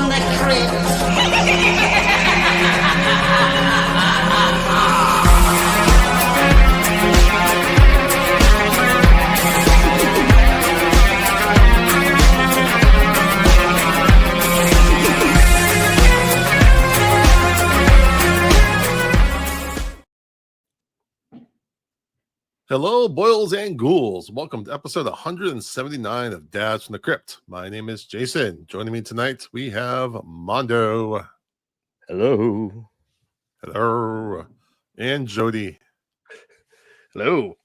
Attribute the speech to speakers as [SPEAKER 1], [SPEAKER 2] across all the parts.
[SPEAKER 1] from the crypt.
[SPEAKER 2] Hello, boils and ghouls. Welcome to episode 179 of Dads from the Crypt. My name is Jason. Joining me tonight, we have Mondo.
[SPEAKER 3] Hello.
[SPEAKER 2] Hello. And Jody.
[SPEAKER 3] Hello.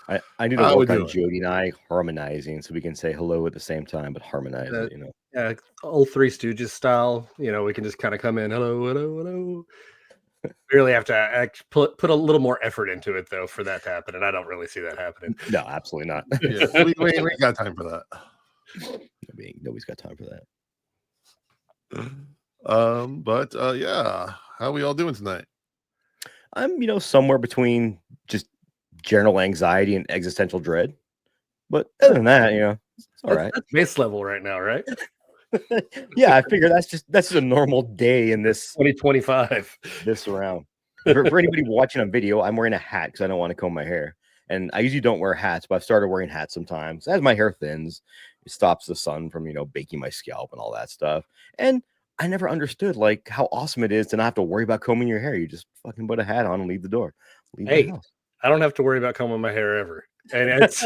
[SPEAKER 3] I need to
[SPEAKER 2] How we
[SPEAKER 3] work on
[SPEAKER 2] doing?
[SPEAKER 3] Jody and I harmonizing so we can say hello at the same time, but harmonize it, you know.
[SPEAKER 4] Yeah, old Three Stooges style. You know, we can just kind of come in, hello, hello, hello. We really have to put a little more effort into it, though, for that to happen, and I don't really see that happening.
[SPEAKER 3] No, absolutely not.
[SPEAKER 2] Yeah, we ain't got time for that.
[SPEAKER 3] Nobody's got time for
[SPEAKER 2] that. Yeah, how we all doing tonight?
[SPEAKER 3] I'm, somewhere between just general anxiety and existential dread. But other than that, it's all right.
[SPEAKER 4] That's base level right now, right?
[SPEAKER 3] Yeah, I figure that's just a normal day in this
[SPEAKER 4] 2025.
[SPEAKER 3] This round. For anybody watching on video, I'm wearing a hat because I don't want to comb my hair. And I usually don't wear hats, but I've started wearing hats sometimes. As my hair thins, it stops the sun from, baking my scalp and all that stuff. And I never understood like how awesome it is to not have to worry about combing your hair. You just fucking put a hat on and leave the door. Leave the house.
[SPEAKER 4] I don't have to worry about combing my hair ever. And it's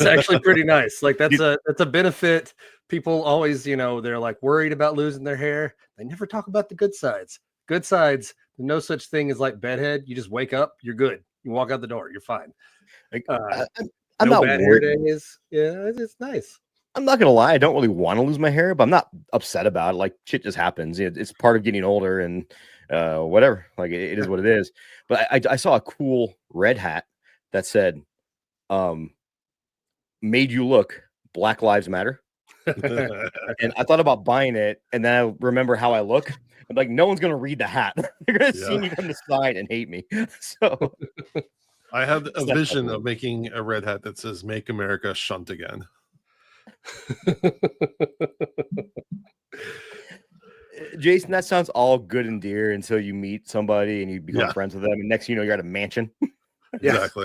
[SPEAKER 4] actually pretty nice. Like that's a benefit. People always, they're like worried about losing their hair. They never talk about the good sides. Good sides, no such thing as like bedhead. You just wake up, you're good. You walk out the door, you're fine.
[SPEAKER 3] Like,
[SPEAKER 4] I'm not bad hair days. Yeah, it's nice.
[SPEAKER 3] I'm not gonna lie, I don't really want to lose my hair, but I'm not upset about it. Like shit just happens. It's part of getting older and whatever. Like it is what it is. But I saw a cool red hat that said, made you look, Black Lives Matter. And I thought about buying it, and then I remember how I look. I'm like, no one's gonna read the hat. They're gonna see me from the side and hate me. So
[SPEAKER 2] I had a vision of making a red hat that says "Make America Shunt Again."
[SPEAKER 3] Jason, that sounds all good and dear until you meet somebody and you become friends with them, and next you're at a mansion.
[SPEAKER 2] Exactly.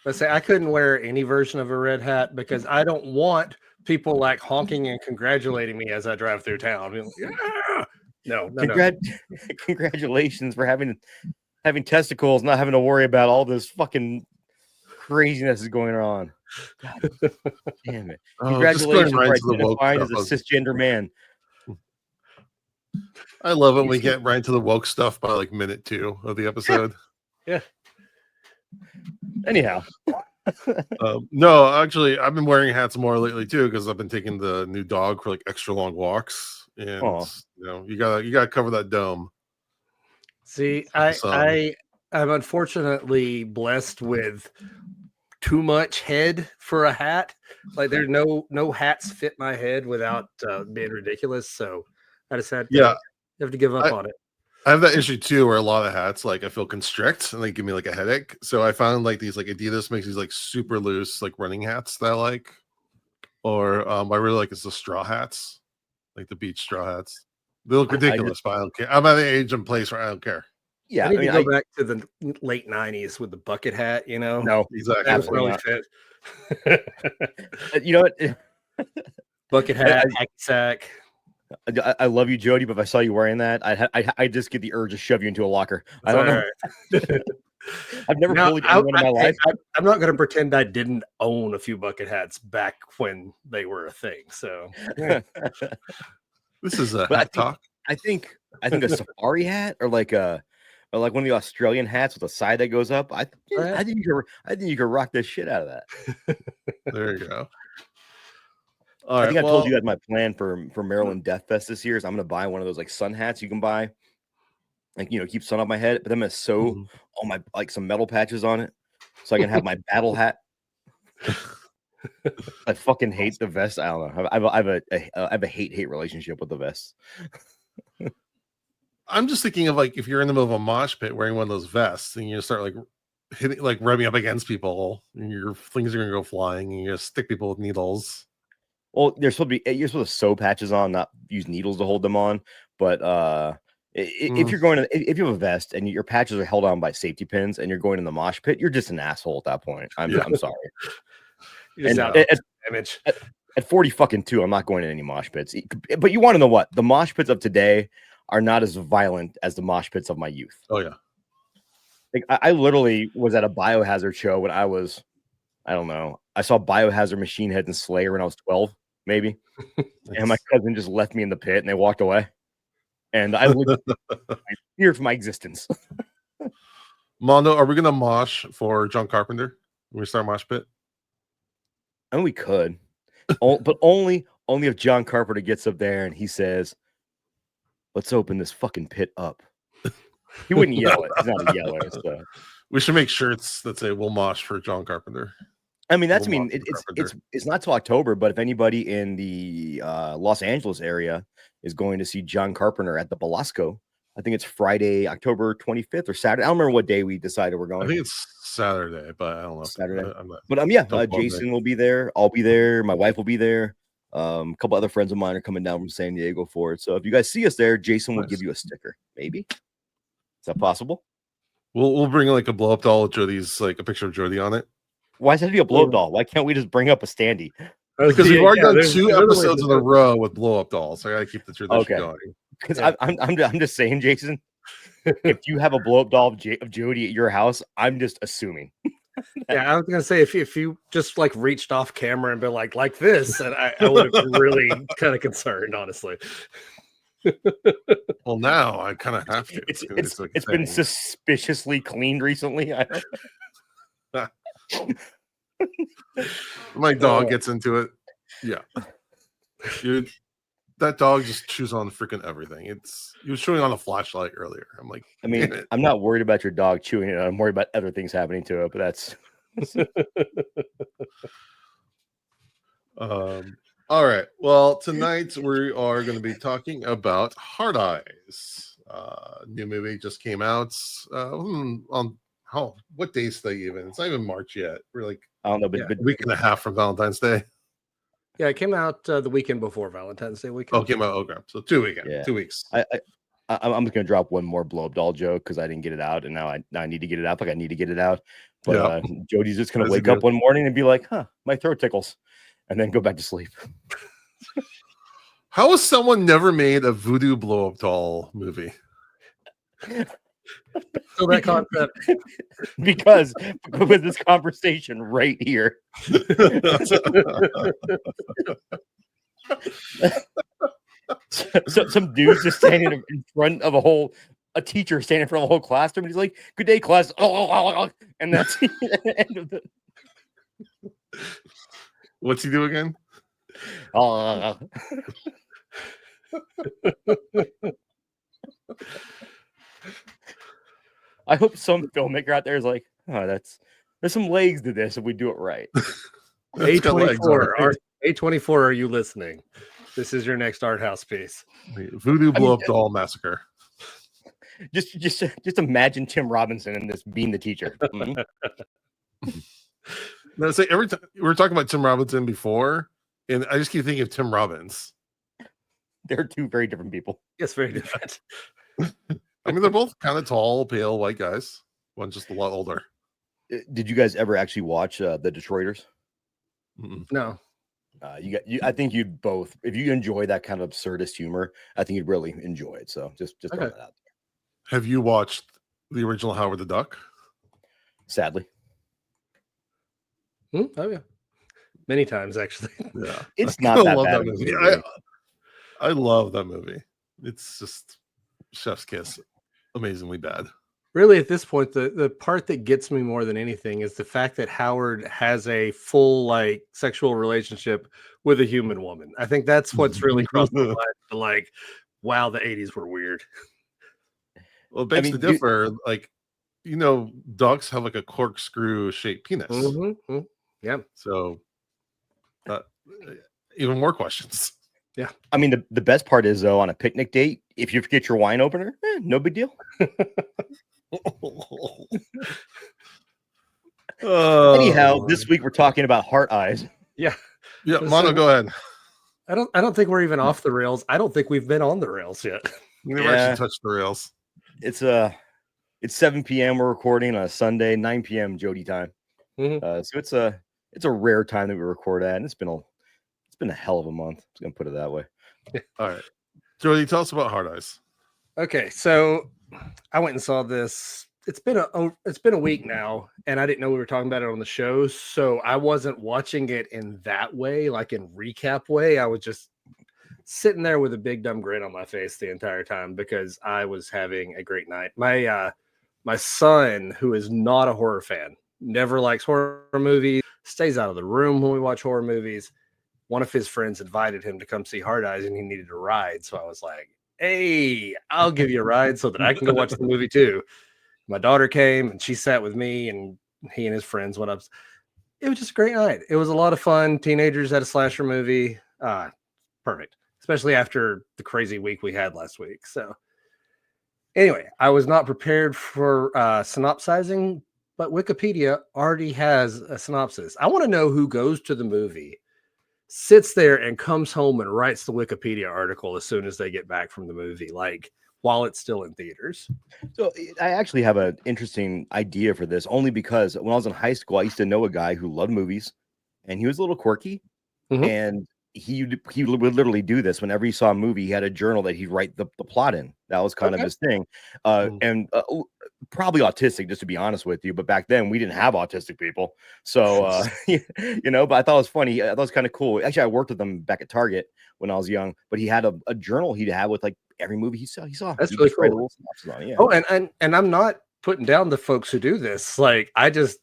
[SPEAKER 4] Let's say I couldn't wear any version of a red hat because I don't want people like honking and congratulating me as I drive through town. Like, yeah! No.
[SPEAKER 3] Congratulations for having testicles, not having to worry about all this fucking craziness is going on. God damn it! Congratulations for identifying as a cisgender man.
[SPEAKER 2] I love it when we get right into the woke stuff by like minute 2 of the episode.
[SPEAKER 4] Yeah.
[SPEAKER 3] Anyhow.
[SPEAKER 2] No, actually, I've been wearing hats more lately too because I've been taking the new dog for like extra long walks, and you gotta cover that dome.
[SPEAKER 4] See, I'm unfortunately blessed with too much head for a hat. Like there's no hats fit my head without being ridiculous. So I just had to have to give up on it.
[SPEAKER 2] I have that issue too, where a lot of hats, like I feel constrict and they give me like a headache. So I found like these like Adidas makes these like super loose like running hats that I like, or I really like is the straw hats, like the beach straw hats. They look ridiculous, but I don't care. I'm at the age and place where I don't care.
[SPEAKER 4] Yeah, I need to go back to the late '90s with the bucket hat.
[SPEAKER 2] No, exactly.
[SPEAKER 4] That's really fit.
[SPEAKER 3] You know what?
[SPEAKER 4] Bucket hat, hacky sack.
[SPEAKER 3] I love you, Jody, but if I saw you wearing that, I just get the urge to shove you into a locker. I don't know. Right. I've never bullied anyone in my life.
[SPEAKER 4] I'm not going to pretend I didn't own a few bucket hats back when they were a thing. So
[SPEAKER 2] this is a hat talk.
[SPEAKER 3] I think a safari hat or like one of the Australian hats with a side that goes up. I think you could rock the shit out of that.
[SPEAKER 2] There you go.
[SPEAKER 3] I think I told you that my plan for Maryland Death Fest this year is I'm going to buy one of those like sun hats you can buy, like keep sun off my head, but I'm going to sew all my like some metal patches on it so I can have my battle hat. I fucking hate the vest. I don't know. I have a hate relationship with the vest.
[SPEAKER 2] I'm just thinking of like if you're in the middle of a mosh pit wearing one of those vests and you start like hitting, like rubbing up against people, and your things are gonna go flying, and you just stick people with needles.
[SPEAKER 3] Well, you're supposed to sew patches on, not use needles to hold them on. But if you're going to, if you have a vest and your patches are held on by safety pins and you're going in the mosh pit, you're just an asshole at that point. I'm sorry.
[SPEAKER 4] You're just
[SPEAKER 3] And
[SPEAKER 4] out damage.
[SPEAKER 3] At 40 fucking 2, I'm not going in any mosh pits. But you want to know what? The mosh pits of today are not as violent as the mosh pits of my youth.
[SPEAKER 2] Oh yeah.
[SPEAKER 3] Like I literally was at a Biohazard show when I was, I don't know. I saw Biohazard, Machine Head, and Slayer when I was 12, maybe. And my cousin just left me in the pit and they walked away. And I feared for my existence.
[SPEAKER 2] Mondo, are we gonna mosh for John Carpenter when we start mosh pit?
[SPEAKER 3] I mean, we could, but only if John Carpenter gets up there and he says, "Let's open this fucking pit up." He wouldn't yell it. He's not a yeller. So.
[SPEAKER 2] We should make shirts that say "We'll mosh for John Carpenter."
[SPEAKER 3] I mean, it's not till October, but if anybody in the Los Angeles area is going to see John Carpenter at the Belasco, I think it's Friday, October 25th or Saturday. I don't remember what day we decided we're going.
[SPEAKER 2] I think it's Saturday, but I don't know.
[SPEAKER 3] Saturday.
[SPEAKER 2] I'm not,
[SPEAKER 3] but yeah, Jason will be there. I'll be there. My wife will be there. A couple other friends of mine are coming down from San Diego for it. So if you guys see us there, Jason will give you a sticker. Maybe. Is that possible?
[SPEAKER 2] We'll bring like a blow up doll with Jody's, like a picture of Jody on it.
[SPEAKER 3] Why does it have to be a blow up doll? Why can't we just bring up a standee?
[SPEAKER 2] Because we've already done 2 episodes in a row with blow up dolls. So I gotta keep the tradition going.
[SPEAKER 3] Because I'm just saying, Jason, if you have a blow up doll of Jody at your house, I'm just assuming.
[SPEAKER 4] Yeah, I was gonna say if you just like reached off camera and been like this, and I would have been really kind of concerned, honestly.
[SPEAKER 2] Well, now I kind of have to.
[SPEAKER 3] It's been suspiciously cleaned recently.
[SPEAKER 2] My dog gets into it. Yeah, dude, that dog just chews on freaking everything. He was chewing on a flashlight earlier. I'm like,
[SPEAKER 3] I mean, I'm not worried about your dog chewing it. I'm worried about other things happening to it. But that's
[SPEAKER 2] all right. Well, tonight we are going to be talking about Hard Eyes. New movie just came out on what day is they even? It's not even March yet. We're like,
[SPEAKER 3] I don't know, but
[SPEAKER 2] a week and a half from Valentine's Day.
[SPEAKER 4] Yeah, it came out the weekend before Valentine's Day weekend.
[SPEAKER 2] Oh, it came out. Okay, so 2 weekends. Yeah. 2 weeks.
[SPEAKER 3] I'm just gonna drop one more blow up doll joke because I didn't get it out, and now I need to get it out. Like I need to get it out. But Jody's just gonna wake up one morning and be like, "Huh, my throat tickles," and then go back to sleep.
[SPEAKER 2] How has someone never made a voodoo blow up doll movie?
[SPEAKER 4] So that concept,
[SPEAKER 3] because with this conversation right here. So some dude's just standing in front of a teacher standing in front of a whole classroom, and he's like, "Good day, class." And that's the end of the.
[SPEAKER 2] What's he do again?
[SPEAKER 3] I hope some filmmaker out there is like, "Oh, there's some legs to this if we do it right."
[SPEAKER 4] A24, A24, are you listening? This is your next art house piece.
[SPEAKER 2] Voodoo blow up doll massacre.
[SPEAKER 3] Just imagine Tim Robinson in this being the teacher.
[SPEAKER 2] No, say every time we were talking about Tim Robinson before, and I just keep thinking of Tim Robbins.
[SPEAKER 3] They're two very different people.
[SPEAKER 4] Yes, very different.
[SPEAKER 2] I mean, they're both kind of tall, pale, white guys. One's just a lot older.
[SPEAKER 3] Did you guys ever actually watch The Detroiters?
[SPEAKER 4] No.
[SPEAKER 3] I think you'd both, if you enjoy that kind of absurdist humor, I think you'd really enjoy it. So just throw that out there.
[SPEAKER 2] Have you watched the original Howard the Duck?
[SPEAKER 3] Sadly.
[SPEAKER 4] Oh yeah, many times actually.
[SPEAKER 2] Yeah,
[SPEAKER 3] it's not that bad.
[SPEAKER 2] That movie. I love that movie. It's just chef's kiss, amazingly bad.
[SPEAKER 4] Really, at this point, the part that gets me more than anything is the fact that Howard has a full like sexual relationship with a human woman. I think that's what's really crossed my mind. Like, wow, the 80s were weird.
[SPEAKER 2] Well, it begs to differ. Like, ducks have like a corkscrew shaped penis.
[SPEAKER 4] Mm-hmm. Yeah.
[SPEAKER 2] So, even more questions.
[SPEAKER 3] Yeah. I mean, the best part is though, on a picnic date, if you forget your wine opener, no big deal.
[SPEAKER 2] Anyhow,
[SPEAKER 3] this week we're talking about Heart Eyes.
[SPEAKER 4] Yeah.
[SPEAKER 2] Mono, go ahead.
[SPEAKER 4] I don't think we're even off the rails. I don't think we've been on the rails yet.
[SPEAKER 2] We never
[SPEAKER 3] Yeah.
[SPEAKER 2] actually touched the rails.
[SPEAKER 3] It's 7 p.m. We're recording on a Sunday, 9 p.m. Jody time.
[SPEAKER 4] Mhm.
[SPEAKER 3] So it's a rare time that we record at, and it's been a hell of a month. I'm gonna put it that way.
[SPEAKER 2] All right, Jody, tell us about Hard Eyes.
[SPEAKER 4] Okay, so I went and saw this. It's been a week now, and I didn't know we were talking about it on the show, so I wasn't watching it in that way, like in recap way. I was just sitting there with a big dumb grin on my face the entire time because I was having a great night. My son, who is not a horror fan, never likes horror movies, stays out of the room when we watch horror movies. One of his friends invited him to come see Hard Eyes, and he needed a ride, so I was like, hey, I'll give you a ride so that I can go watch the movie too. My daughter came and she sat with me, and he and his friends went up. It was just a great night. It was a lot of fun. Teenagers at a slasher movie. Perfect, especially after the crazy week we had last week. So anyway, I was not prepared for synopsizing, but Wikipedia already has a synopsis. I want to know who goes to the movie, sits there and comes home and writes the Wikipedia article as soon as they get back from the movie, like while it's still in theaters.
[SPEAKER 3] So I actually have an interesting idea for this, only because when I was in high school, I used to know a guy who loved movies, and he was a little quirky, and he would literally do this whenever he saw a movie. He had a journal that he'd write the plot in. That was kind of his thing, and probably autistic, just to be honest with you. But back then we didn't have autistic people, so you know. But I thought it was funny. I thought it was kind of cool. Actually, I worked with him back at Target when I was young. But he had a journal he'd have with like every movie he saw.
[SPEAKER 4] That's
[SPEAKER 3] He'd
[SPEAKER 4] really
[SPEAKER 3] just write a
[SPEAKER 4] cool.
[SPEAKER 3] little synopsis on it, yeah.
[SPEAKER 4] Oh, and I'm not putting down the folks who do this. Like,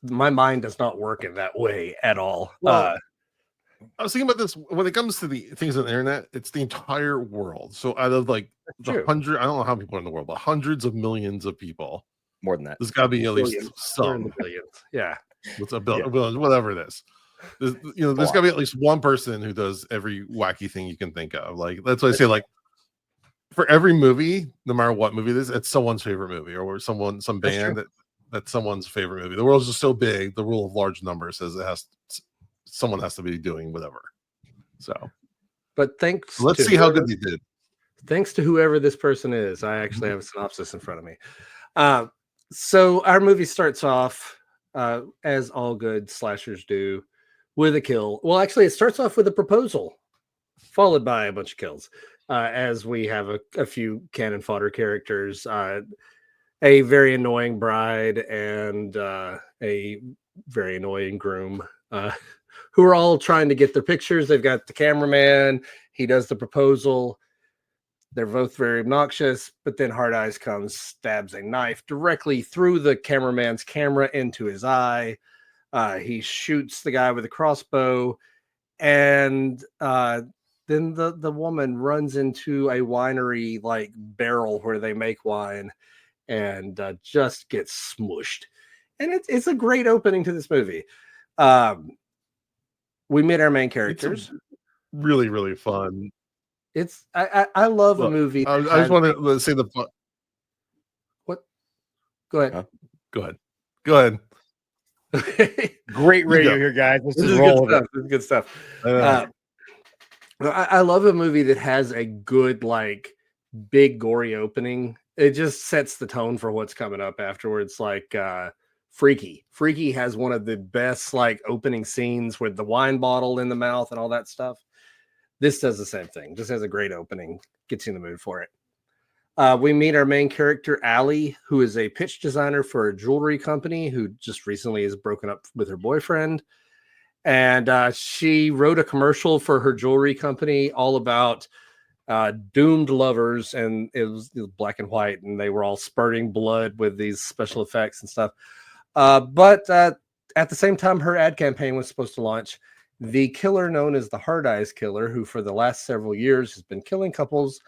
[SPEAKER 4] my mind does not work in that way at all.
[SPEAKER 2] Well, I was thinking about this when it comes to the things on the internet. It's the entire world. So out of like the
[SPEAKER 4] true.
[SPEAKER 2] 100, I don't know how many people are in the world, but hundreds of millions of people.
[SPEAKER 3] More than that.
[SPEAKER 2] There's got to be at least
[SPEAKER 4] Billions. We're in the
[SPEAKER 2] some.
[SPEAKER 4] billions. Yeah.
[SPEAKER 2] What's a billion, whatever it is. There's got to be at least one person who does every wacky thing you can think of. Like that's why I say, like, for every movie, no matter what movie it is, it's someone's favorite movie, or some band that's someone's favorite movie. The world's just so big. The rule of large numbers says someone has to be doing whatever. So,
[SPEAKER 4] but thanks.
[SPEAKER 2] Let's see how good they did.
[SPEAKER 4] Thanks to whoever this person is. I actually have a synopsis in front of me. So our movie starts off, as all good slashers do, with a kill. Well, actually, it starts off with a proposal, followed by a bunch of kills. As we have a few cannon fodder characters, a very annoying bride and a very annoying groom, who are all trying to get their pictures. They've got the cameraman. He does the proposal. They're both very obnoxious, but then Hard Eyes comes, stabs a knife directly through the cameraman's camera into his eye. He shoots the guy with a crossbow, and then the woman runs into a winery like barrel where they make wine, and just gets smushed. And it's a great opening to this movie. We meet our main characters.
[SPEAKER 2] Really, really fun.
[SPEAKER 4] I love a movie.
[SPEAKER 2] I just want to say the fun.
[SPEAKER 4] What? Go ahead.
[SPEAKER 3] Huh?
[SPEAKER 2] Go ahead.
[SPEAKER 3] Great radio here, guys. Let's
[SPEAKER 4] This
[SPEAKER 3] just
[SPEAKER 4] is
[SPEAKER 3] roll
[SPEAKER 4] good
[SPEAKER 3] with
[SPEAKER 4] stuff. This is good stuff.
[SPEAKER 2] I
[SPEAKER 4] I love a movie that has a good, like, big gory opening. It just sets the tone for what's coming up afterwards. Like Freaky. Freaky has one of the best, like, opening scenes with the wine bottle in the mouth and all that stuff. This does the same thing. Just has a great opening. Gets you in the mood for it. We meet our main character, Allie, who is a pitch designer for a jewelry company who just recently has broken up with her boyfriend. And she wrote a commercial for her jewelry company all about doomed lovers. And it was black and white, and they were all spurting blood with these special effects and stuff. But at the same time, her ad campaign was supposed to launch. The killer known as the Hard Eyes Killer, who for the last several years has been killing couples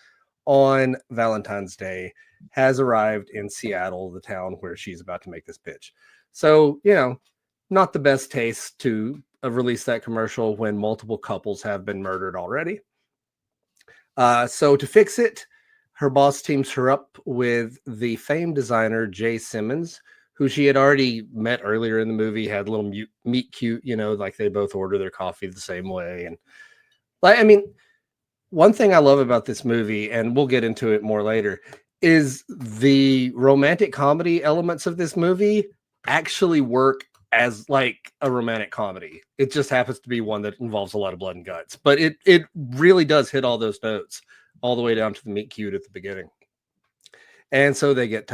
[SPEAKER 4] on Valentine's Day, has arrived in Seattle, the town where she's about to make this pitch. So, not the best taste to release that commercial when multiple couples have been murdered already. So to fix it, her boss teams her up with the famed designer, Jay Simmons, who she had already met earlier in the movie, had a little meet cute, like they both order their coffee the same way. And I mean, one thing I love about this movie, and we'll get into it more later, is the romantic comedy elements of this movie actually work as like a romantic comedy. It just happens to be one that involves a lot of blood and guts, but it really does hit all those notes all the way down to the meet cute at the beginning. And so they get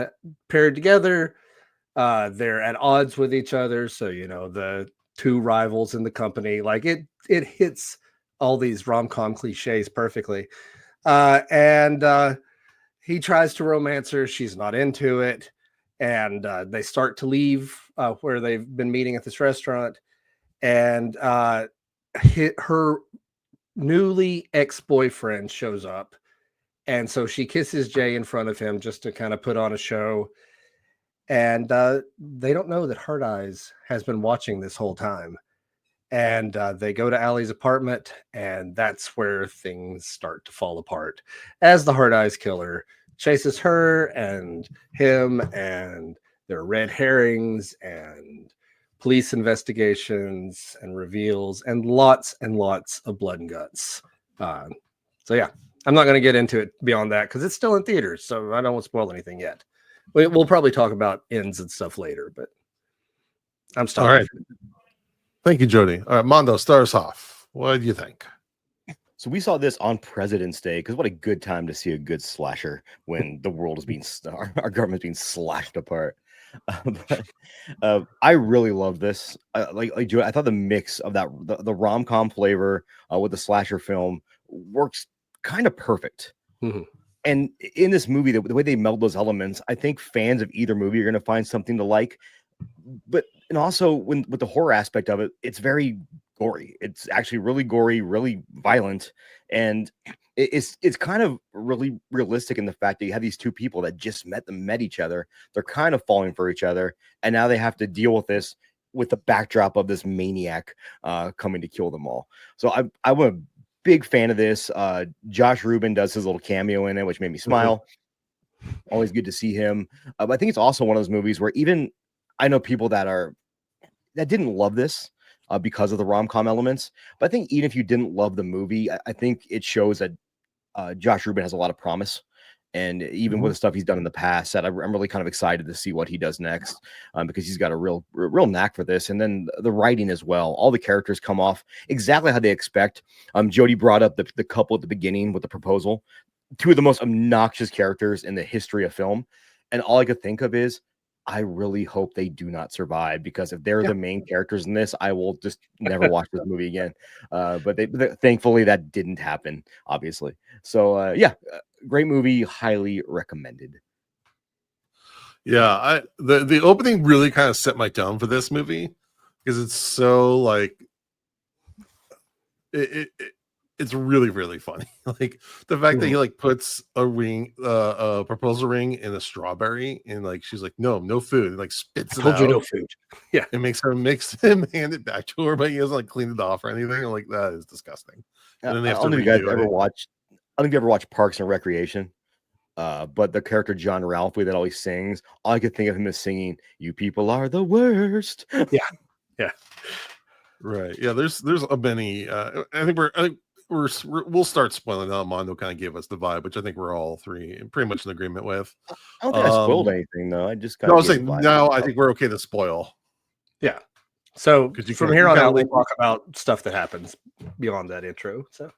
[SPEAKER 4] paired together. They're at odds with each other, so you know the two rivals in the company. Like it hits all these rom-com cliches perfectly. And he tries to romance her. She's not into it. And they start to leave where they've been meeting at this restaurant. And her newly ex-boyfriend shows up. And so she kisses Jay in front of him just to kind of put on a show. And they don't know that Hard Eyes has been watching this whole time. And they go to Allie's apartment, and that's where things start to fall apart as the Hard Eyes killer chases her and him, and there are red herrings and police investigations and reveals and lots of blood and guts. So yeah, I'm not going to get into it beyond that because it's still in theaters, so I don't want to spoil anything yet. We'll probably talk about ends and stuff later, but I'm stopping.
[SPEAKER 2] All right. Thank you, Jody. All right, Mondo, start us off. What do you think?
[SPEAKER 3] So we saw this on President's Day because what a good time to see a good slasher when the world is being our government's being slashed apart. I really love this. Like Jody, I thought the mix of that the rom-com flavor with the slasher film works kind of perfect.
[SPEAKER 4] Mm-hmm.
[SPEAKER 3] And in this movie, the way they meld those elements, I think fans of either movie are going to find something to like. But and also with the horror aspect of it, it's very gory. It's actually really gory, really violent, and it's kind of really realistic in the fact that you have these two people that just met each other. They're kind of falling for each other, and now they have to deal with this with the backdrop of this maniac coming to kill them all. So I'm a big fan of this. Josh Rubin does his little cameo in it, which made me smile. Mm-hmm. Always good to see him. But I think it's also one of those movies where even I know people that didn't love this because of the rom-com elements. But I think even if you didn't love the movie, I think it shows that Josh Rubin has a lot of promise. And even with the stuff he's done in the past, that I'm really kind of excited to see what he does next because he's got a real knack for this. And then the writing as well. All the characters come off exactly how they expect. Jody brought up the couple at the beginning with the proposal. Two of the most obnoxious characters in the history of film. And all I could think of is, I really hope they do not survive because if they're the main characters in this, I will just never watch this movie again. But thankfully that didn't happen, obviously. So great movie, highly recommended.
[SPEAKER 2] Yeah, the opening really kind of set my tone for this movie because it's so like it's really funny. Like the fact that he like puts a ring, a proposal ring in a strawberry, and like she's like, no food, and like spits it out.
[SPEAKER 4] You no food. Yeah,
[SPEAKER 2] it makes him hand it back to her, but he hasn't like cleaned it off or anything. I'm like, that is disgusting. And then they have
[SPEAKER 3] I don't know if you guys ever watched. I don't think you ever watched Parks and Recreation. But the character John Ralphie that always sings, all I could think of him as singing, "You people are the worst."
[SPEAKER 4] Yeah.
[SPEAKER 2] Right. Yeah. There's a many. I think we'll start spoiling out. Mondo kind of gave us the vibe, which I think we're all three pretty much in agreement with.
[SPEAKER 3] I don't think I spoiled anything though. I just
[SPEAKER 2] I was saying now I think we're okay to spoil.
[SPEAKER 4] Yeah. So from here on out, we'll talk about stuff that happens beyond that intro. So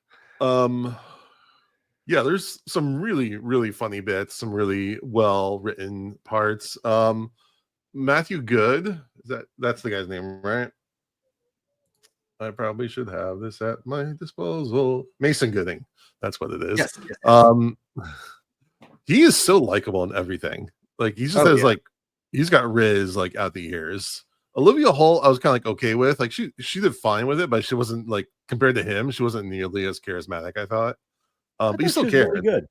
[SPEAKER 2] yeah, there's some really funny bits, some really well written parts. Matthew Good, that's the guy's name, right? I probably should have this at my disposal. Mason Gooding, that's what it is.
[SPEAKER 4] Yes.
[SPEAKER 2] He is so likable in everything. Like he just has like he's got riz like out the ears. Olivia Holt, I was kind of like okay with. Like she did fine with it, but she wasn't like compared to him, she wasn't nearly as charismatic, I thought. But you still cared.
[SPEAKER 3] Really good.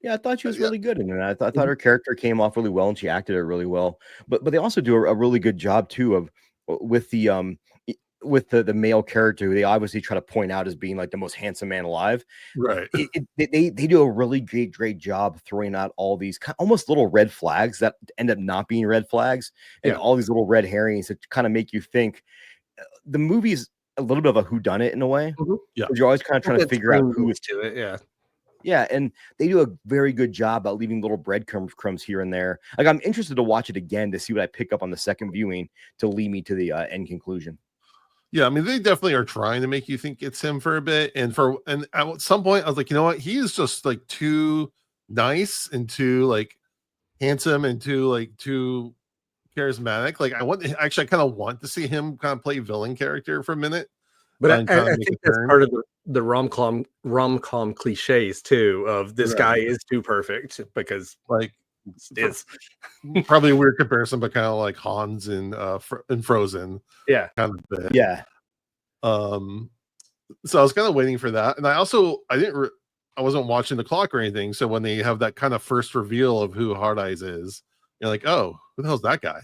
[SPEAKER 3] Yeah, I thought she was really good in it. I thought her character came off really well, and she acted it really well. But they also do a really good job too of with the male character who they obviously try to point out as being like the most handsome man alive.
[SPEAKER 2] Right.
[SPEAKER 3] They do a really great job throwing out all these almost little red flags that end up not being red flags, and all these little red herrings that kind of make you think. The movie's a little bit of a whodunit in a way.
[SPEAKER 4] Mhm.
[SPEAKER 2] Yeah.
[SPEAKER 3] You're always kind of trying to
[SPEAKER 4] That's
[SPEAKER 3] figure out
[SPEAKER 4] bring
[SPEAKER 3] who is.
[SPEAKER 4] to it. Yeah.
[SPEAKER 3] Yeah, and they do a very good job about leaving little breadcrumbs here and there. Like I'm interested to watch it again to see what I pick up on the second viewing to lead me to the end conclusion.
[SPEAKER 2] Yeah, I mean, they definitely are trying to make you think it's him for a bit, and at some point, I was like, you know what, he is just like too nice and too like handsome and too charismatic. Like, I kind of want to see him kind of play villain character for a minute,
[SPEAKER 4] But
[SPEAKER 2] and kind
[SPEAKER 4] I
[SPEAKER 2] of make
[SPEAKER 4] think
[SPEAKER 2] a
[SPEAKER 4] that's
[SPEAKER 2] turn.
[SPEAKER 4] part of the rom-com cliches too, of this
[SPEAKER 2] Right.
[SPEAKER 4] guy is too perfect because
[SPEAKER 2] Like,
[SPEAKER 4] it is.
[SPEAKER 2] probably a weird comparison, but kind of like Hans in Frozen,
[SPEAKER 4] Yeah.
[SPEAKER 2] kind of bit.
[SPEAKER 3] Yeah,
[SPEAKER 2] So I was kind of waiting for that, and I wasn't watching the clock or anything. So when they have that kind of first reveal of who Hard Eyes is, you're like, oh, who the hell's that guy?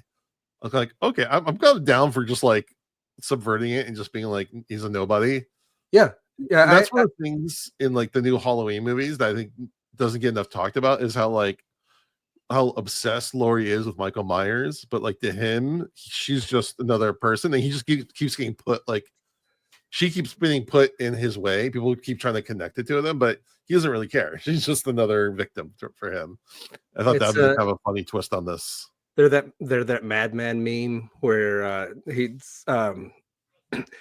[SPEAKER 2] I was like, okay, I'm kind of down for just like subverting it and just being like, he's a nobody.
[SPEAKER 4] Yeah. Yeah.
[SPEAKER 2] And that's one of the things in like the new Halloween movies that I think doesn't get enough talked about is how obsessed Laurie is with Michael Myers, but like to him, she's just another person, and he just keeps getting put like. She keeps being put in his way. People keep trying to connect it to them, but he doesn't really care. She's just another victim for him. I thought that would have a funny twist on this.
[SPEAKER 4] They're that madman meme where he's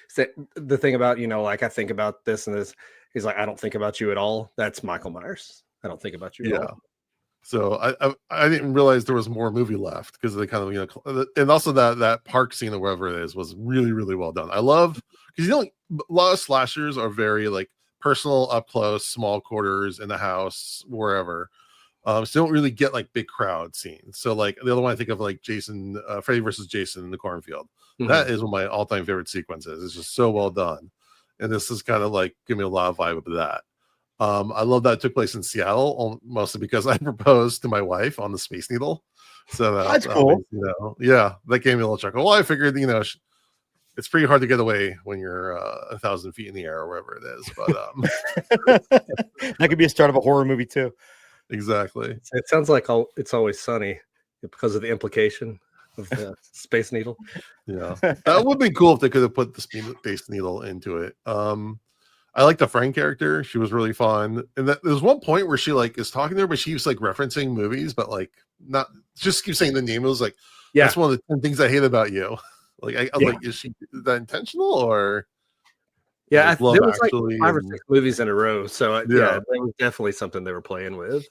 [SPEAKER 4] said the thing about, like, I think about this and this. He's like, I don't think about you at all. That's Michael Myers. I don't think about you at all.
[SPEAKER 2] So I didn't realize there was more movie left because they kind of and also that park scene or whatever it is was really, really well done. I love because a lot of slashers are very like personal, up close, small quarters in the house, wherever. So you don't really get like big crowd scenes. So like the other one I think of like Freddy versus Jason in the cornfield. Mm-hmm. That is one of my all-time favorite sequences. It's just so well done, and this is kind of like give me a lot of vibe of that. I love that it took place in Seattle, mostly because I proposed to my wife on the Space Needle. So
[SPEAKER 3] that's cool.
[SPEAKER 2] Yeah, that gave me a little chuckle. Well, I figured, it's pretty hard to get away when you're 1,000 feet in the air or wherever it is. But
[SPEAKER 3] that could be a start of a horror movie too.
[SPEAKER 2] Exactly.
[SPEAKER 4] It sounds like It's Always Sunny because of the implication of the Space Needle.
[SPEAKER 2] Yeah, that would be cool if they could have put the Space Needle into it. I like the Frank character. She was really fun. And there's one point where she like is talking to her, but she's like referencing movies, but like not just keep saying the name. It was like, yeah, that's one of the 10 things I hate about you. Like, I was like, is that intentional or?
[SPEAKER 4] Yeah, there was like 5 or 6 movies in a row. So yeah, that was definitely something they were playing with.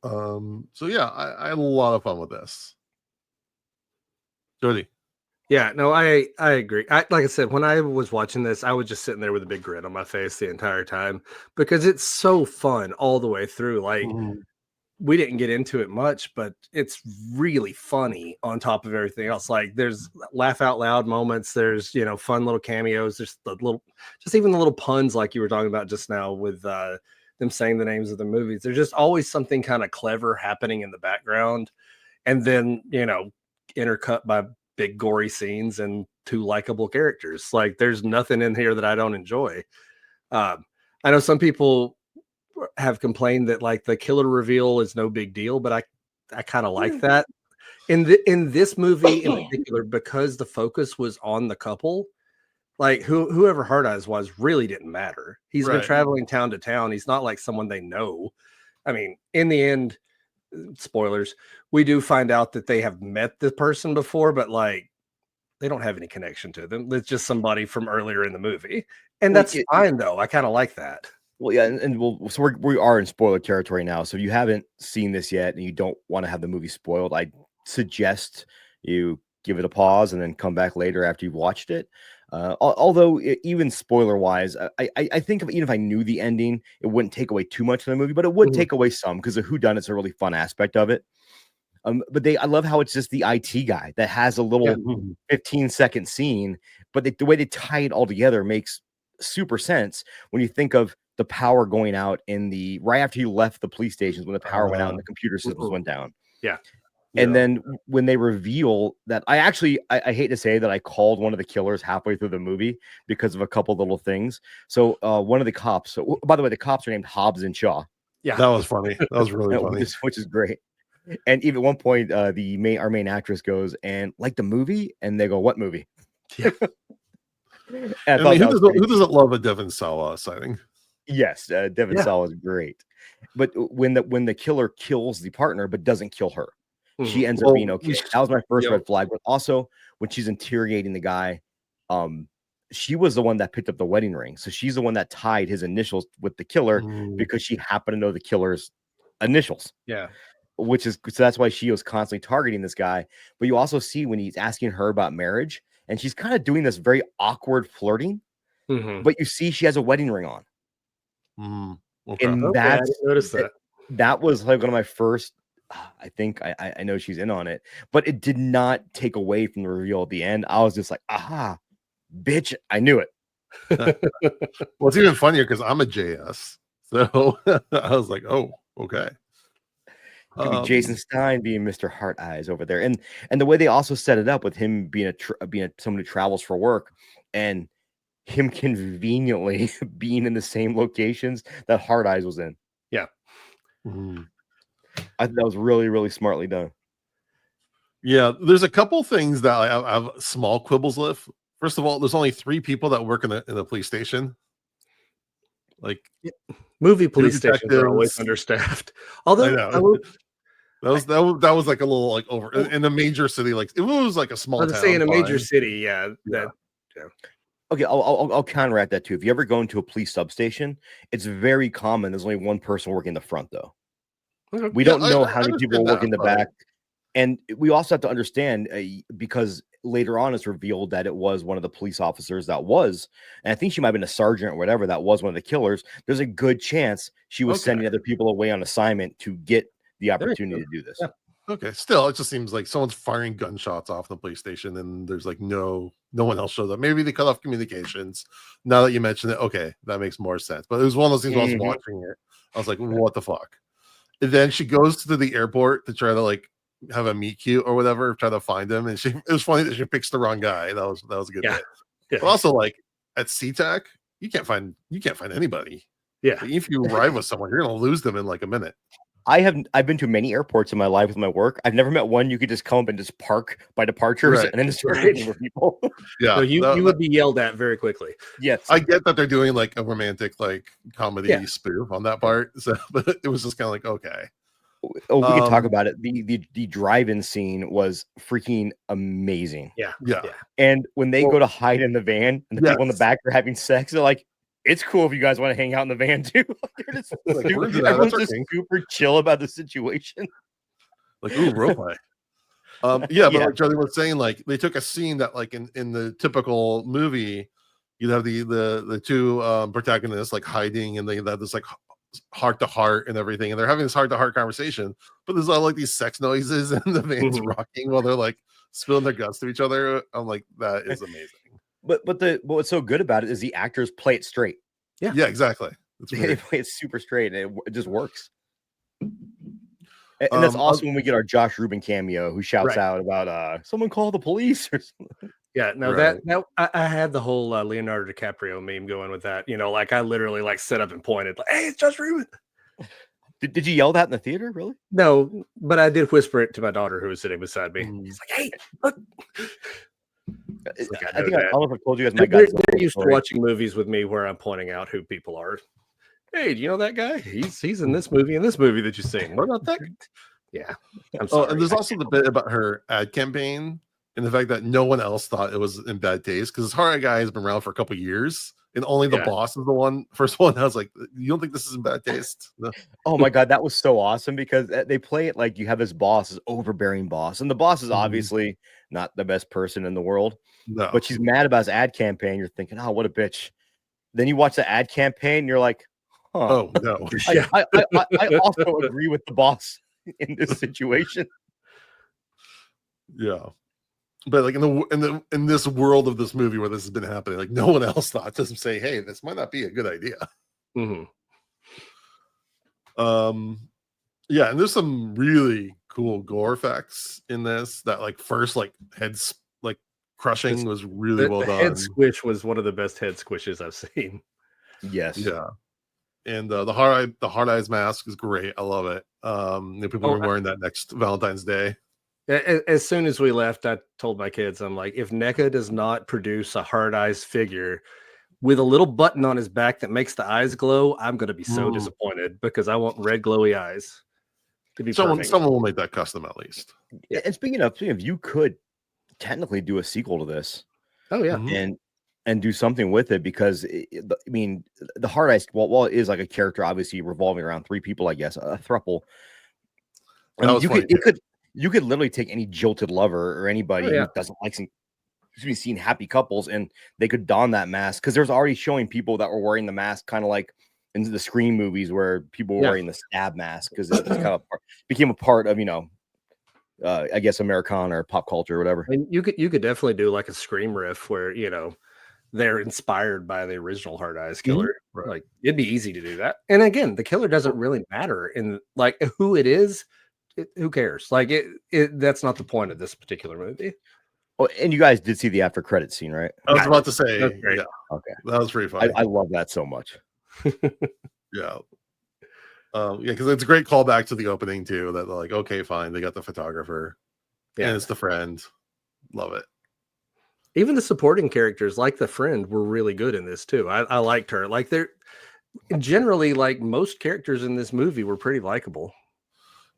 [SPEAKER 2] So yeah, I had a lot of fun with this. Jody.
[SPEAKER 4] Yeah, no, I agree. Like I said, when I was watching this, I was just sitting there with a big grin on my face the entire time because it's so fun all the way through. Like, we didn't get into it much, but it's really funny on top of everything else. Like, there's laugh out loud moments. There's, fun little cameos. There's even the little puns like you were talking about just now with them saying the names of the movies. There's just always something kind of clever happening in the background. And then, intercut by big gory scenes and 2 likable characters. Like, there's nothing in here that I don't enjoy. I know some people have complained that like the killer reveal is no big deal, but I kind of like that in this movie in particular, because the focus was on the couple. Like whoever Hard Eyes was really didn't matter. He's been traveling town to town. He's not like someone they know. I mean, in the end, spoilers, we do find out that they have met the person before, but like they don't have any connection to them. It's just somebody from earlier in the movie, and that's fine though. I kind of like that.
[SPEAKER 3] Well, yeah, so we are in spoiler territory now. So if you haven't seen this yet and you don't want to have the movie spoiled, I suggest you give it a pause and then come back later after you've watched it. Although even spoiler wise, I think even if I knew the ending, it wouldn't take away too much from the movie, but it would take away some because the whodunit's a really fun aspect of it. But I love how it's just the IT guy that has a little 15-second scene, but the way they tie it all together makes super sense when you think of the power going out right after you left the police stations, when the power went out and the computer systems went down.
[SPEAKER 4] Yeah.
[SPEAKER 3] And then when they reveal that, I hate to say that I called one of the killers halfway through the movie because of a couple little things. So one of the cops, by the way, the cops are named Hobbs and Shaw.
[SPEAKER 2] Yeah, that was funny. That was really funny,
[SPEAKER 3] which is great. And even at one point, our main actress goes, and like the movie, and they go, "What movie?"
[SPEAKER 2] Yeah.
[SPEAKER 3] And
[SPEAKER 2] I
[SPEAKER 3] thought
[SPEAKER 2] mean,
[SPEAKER 3] that was pretty
[SPEAKER 2] who doesn't love a Devon Sawa sighting?
[SPEAKER 3] Yes, Devon
[SPEAKER 4] Yeah.
[SPEAKER 3] Sawa is great. But when the killer kills the partner but doesn't kill her, she
[SPEAKER 4] Mhm.
[SPEAKER 3] ends up
[SPEAKER 2] Well,
[SPEAKER 3] being okay. That was my first
[SPEAKER 2] Yep.
[SPEAKER 3] red flag. But also when she's interrogating the guy, she was the one that picked up the wedding ring. So she's the one that tied his initials with the killer because she happened to know the killer's initials.
[SPEAKER 4] Yeah.
[SPEAKER 3] Which is so that's why she was constantly targeting this guy. But you also see when he's asking her about marriage, and she's kind of doing this very awkward flirting,
[SPEAKER 4] Mhm.
[SPEAKER 3] but you see she has a wedding ring on.
[SPEAKER 2] Okay.
[SPEAKER 3] And
[SPEAKER 4] Okay, I didn't notice that.
[SPEAKER 3] that was like one of my first. I think I know she's in on it, but it did not take away from the reveal at the end. I was just like, aha, bitch, I knew it.
[SPEAKER 2] Well, it's even funnier because I'm a JS, so I was like, oh, okay.
[SPEAKER 3] Could be Jason Stein being Mr. Heart Eyes over there, and the way they also set it up with him being someone who travels for work, and him conveniently being in the same locations that Heart Eyes was in.
[SPEAKER 4] Yeah.
[SPEAKER 3] I think that was really, really smartly done.
[SPEAKER 2] Yeah, there's a couple things that I have small quibbles with. First of all, there's only 3 people that work in the police station. Like
[SPEAKER 4] Movie police stations are always
[SPEAKER 2] detectives.
[SPEAKER 4] understaffed.
[SPEAKER 2] I
[SPEAKER 4] Although
[SPEAKER 2] know. That was like a little like over in a major city. Like it was like a small
[SPEAKER 4] I was
[SPEAKER 2] town.
[SPEAKER 4] saying in a major
[SPEAKER 2] fine.
[SPEAKER 4] city, yeah.
[SPEAKER 3] Okay, I'll counteract that too. If you ever go into a police substation, it's very common. There's only one person working the front, though.
[SPEAKER 4] Okay.
[SPEAKER 3] We
[SPEAKER 2] Yeah,
[SPEAKER 3] don't know
[SPEAKER 2] I
[SPEAKER 3] how many people
[SPEAKER 2] understand
[SPEAKER 3] work in
[SPEAKER 2] that,
[SPEAKER 3] the
[SPEAKER 2] but-
[SPEAKER 3] back, and we also have to understand because later on it's revealed that it was one of the police officers that was, and I think she might have been a sergeant or whatever that was one of the killers. There's a good chance she was
[SPEAKER 2] Okay.
[SPEAKER 3] sending other people away on assignment to get the opportunity to do this.
[SPEAKER 4] Yeah.
[SPEAKER 2] Okay, still, it just seems like someone's firing gunshots off the police station, and there's like no one else shows up. Maybe they cut off communications. Now that you mention it, okay, that makes more sense. But it was one of those things. When I was watching it, I was like, "What the fuck?" And then she goes to the airport to try to like have a meet cute or whatever, try to find him, and it was funny that she picks the wrong guy. That was a good
[SPEAKER 4] Yeah.
[SPEAKER 2] bit.
[SPEAKER 4] Yeah.
[SPEAKER 2] But also, like at SeaTac, you can't find anybody.
[SPEAKER 4] Yeah.
[SPEAKER 2] Like, if you arrive with someone, you're gonna lose them in like a minute.
[SPEAKER 3] I've been to many airports in my life with my work. I've never met one you could just come up and just park by departures
[SPEAKER 2] Right.
[SPEAKER 3] and then just start
[SPEAKER 4] Right.
[SPEAKER 3] looking for people.
[SPEAKER 2] Yeah,
[SPEAKER 4] So you would be yelled at very quickly.
[SPEAKER 3] Yes.
[SPEAKER 2] I get that they're doing like a romantic like comedy
[SPEAKER 4] Yeah.
[SPEAKER 2] spoof on that part. So, but it was just kind of like, okay.
[SPEAKER 3] Oh, we can talk
[SPEAKER 2] Um,
[SPEAKER 3] about it. The drive-in scene was freaking amazing.
[SPEAKER 4] Yeah.
[SPEAKER 2] Yeah.
[SPEAKER 3] And when they
[SPEAKER 2] Well,
[SPEAKER 3] go to hide in the van and the people in the
[SPEAKER 2] yes.
[SPEAKER 3] back are having sex, they're like, it's cool if you guys want to hang out in the van too. They're just
[SPEAKER 2] Like, we're into that.
[SPEAKER 3] everyone's
[SPEAKER 2] That's our
[SPEAKER 3] just
[SPEAKER 2] thing.
[SPEAKER 3] super chill about the situation.
[SPEAKER 2] Like, ooh, role play. But
[SPEAKER 3] Yeah.
[SPEAKER 2] like Charlie was saying, like they took a scene that like in the typical movie, you'd have the 2 protagonists like hiding, and they have this like heart to heart and everything, and they're having this heart to heart conversation, but there's all like these sex noises and the van's rocking while they're like spilling their guts to each other. I'm like, that is amazing.
[SPEAKER 3] But what's so good about it is the actors play it straight.
[SPEAKER 2] Yeah, exactly. It's
[SPEAKER 3] They
[SPEAKER 2] weird.
[SPEAKER 3] play it super straight, and it just works. And that's also when we get our Josh Rubin cameo, who shouts
[SPEAKER 4] Right.
[SPEAKER 3] out about someone call the police or something.
[SPEAKER 4] Yeah, no,
[SPEAKER 2] Right.
[SPEAKER 4] I had the whole Leonardo DiCaprio meme going with that. You know, like I literally like set up and pointed, like, "Hey, it's Josh Rubin."
[SPEAKER 3] Did you yell that in the theater? Really?
[SPEAKER 4] No, but I did whisper it to my daughter who was sitting beside me.
[SPEAKER 2] Mm.
[SPEAKER 4] It's like, "Hey, look."
[SPEAKER 3] I
[SPEAKER 4] like, I
[SPEAKER 3] think
[SPEAKER 4] know
[SPEAKER 3] I
[SPEAKER 4] that.
[SPEAKER 3] don't know if I told you guys my
[SPEAKER 4] They're
[SPEAKER 3] Godzilla
[SPEAKER 4] used to
[SPEAKER 3] story.
[SPEAKER 4] watching movies with me where I'm pointing out who people are. Hey, do you know that guy? He's in this movie and this movie that you've seen. What about that? Yeah, I'm
[SPEAKER 2] Oh,
[SPEAKER 4] sorry.
[SPEAKER 2] and there's also the bit about her ad campaign and the fact that no one else thought it was in bad taste, because this horror guy has been around for a couple years, and only the
[SPEAKER 4] Yeah.
[SPEAKER 2] boss is the first one. I was like, you don't think this is in bad taste? No.
[SPEAKER 3] Oh my god, that was so awesome because they play it like you have this boss, this overbearing boss, and the boss is
[SPEAKER 2] Mhm.
[SPEAKER 3] obviously not the best person in the world,
[SPEAKER 2] No.
[SPEAKER 3] but she's mad about his ad campaign. You're thinking, oh, what a bitch. Then you watch the ad campaign, and you're like, huh.
[SPEAKER 2] Oh no.
[SPEAKER 4] Yeah.
[SPEAKER 3] I also agree with the boss in this situation.
[SPEAKER 2] Yeah. But like in this world of this movie where this has been happening, like no one else thought to say, hey, this might not be a good idea.
[SPEAKER 4] Mhm.
[SPEAKER 2] Yeah, and there's some really cool gore effects in this. That like first like heads like crushing was really well
[SPEAKER 4] The
[SPEAKER 2] done.
[SPEAKER 4] head squish was one of the best head squishes I've seen.
[SPEAKER 3] Yes.
[SPEAKER 2] Yeah. And the hard eyes mask is great. I love it. People
[SPEAKER 4] Oh,
[SPEAKER 2] are wearing that next Valentine's Day.
[SPEAKER 4] As soon as we left, I told my kids, I'm like, if NECA does not produce a hard eyes figure with a little button on his back that makes the eyes glow, I'm going to be so disappointed because I want red glowy eyes. To be perfect.
[SPEAKER 2] Someone will make that custom at least.
[SPEAKER 3] Yeah. And speaking of, you could technically do a sequel to this.
[SPEAKER 4] Oh yeah,
[SPEAKER 3] and do something with it, because I mean, the hard eyes, while it is like a character obviously revolving around three people, I guess a throuple. I mean, you could literally take any jilted lover or anybody who doesn't like seeing happy couples, and they could don that mask, because there's already showing people that were wearing the mask, kind of like in the Scream movies where people were wearing the stab mask, because it kind of became a part of, I guess Americana or pop culture or whatever.
[SPEAKER 4] I mean, you could definitely do like a Scream riff where they're inspired by the original Hard Eyes killer.
[SPEAKER 2] Right.
[SPEAKER 4] Like it'd be easy to do that. And again, the killer doesn't really matter in like who it is. Who cares? Like that's not the point of this particular movie.
[SPEAKER 3] Oh, and you guys did see the after credit scene, right?
[SPEAKER 2] I was about to say, yeah.
[SPEAKER 3] Okay,
[SPEAKER 2] that was pretty funny.
[SPEAKER 3] I love that so much.
[SPEAKER 2] Yeah. Because it's a great callback to the opening too. That they're like, okay, fine, they got the photographer, and it's the friend. Love it.
[SPEAKER 4] Even the supporting characters, like the friend, were really good in this too. I liked her. Like they're generally, like most characters in this movie were pretty likable.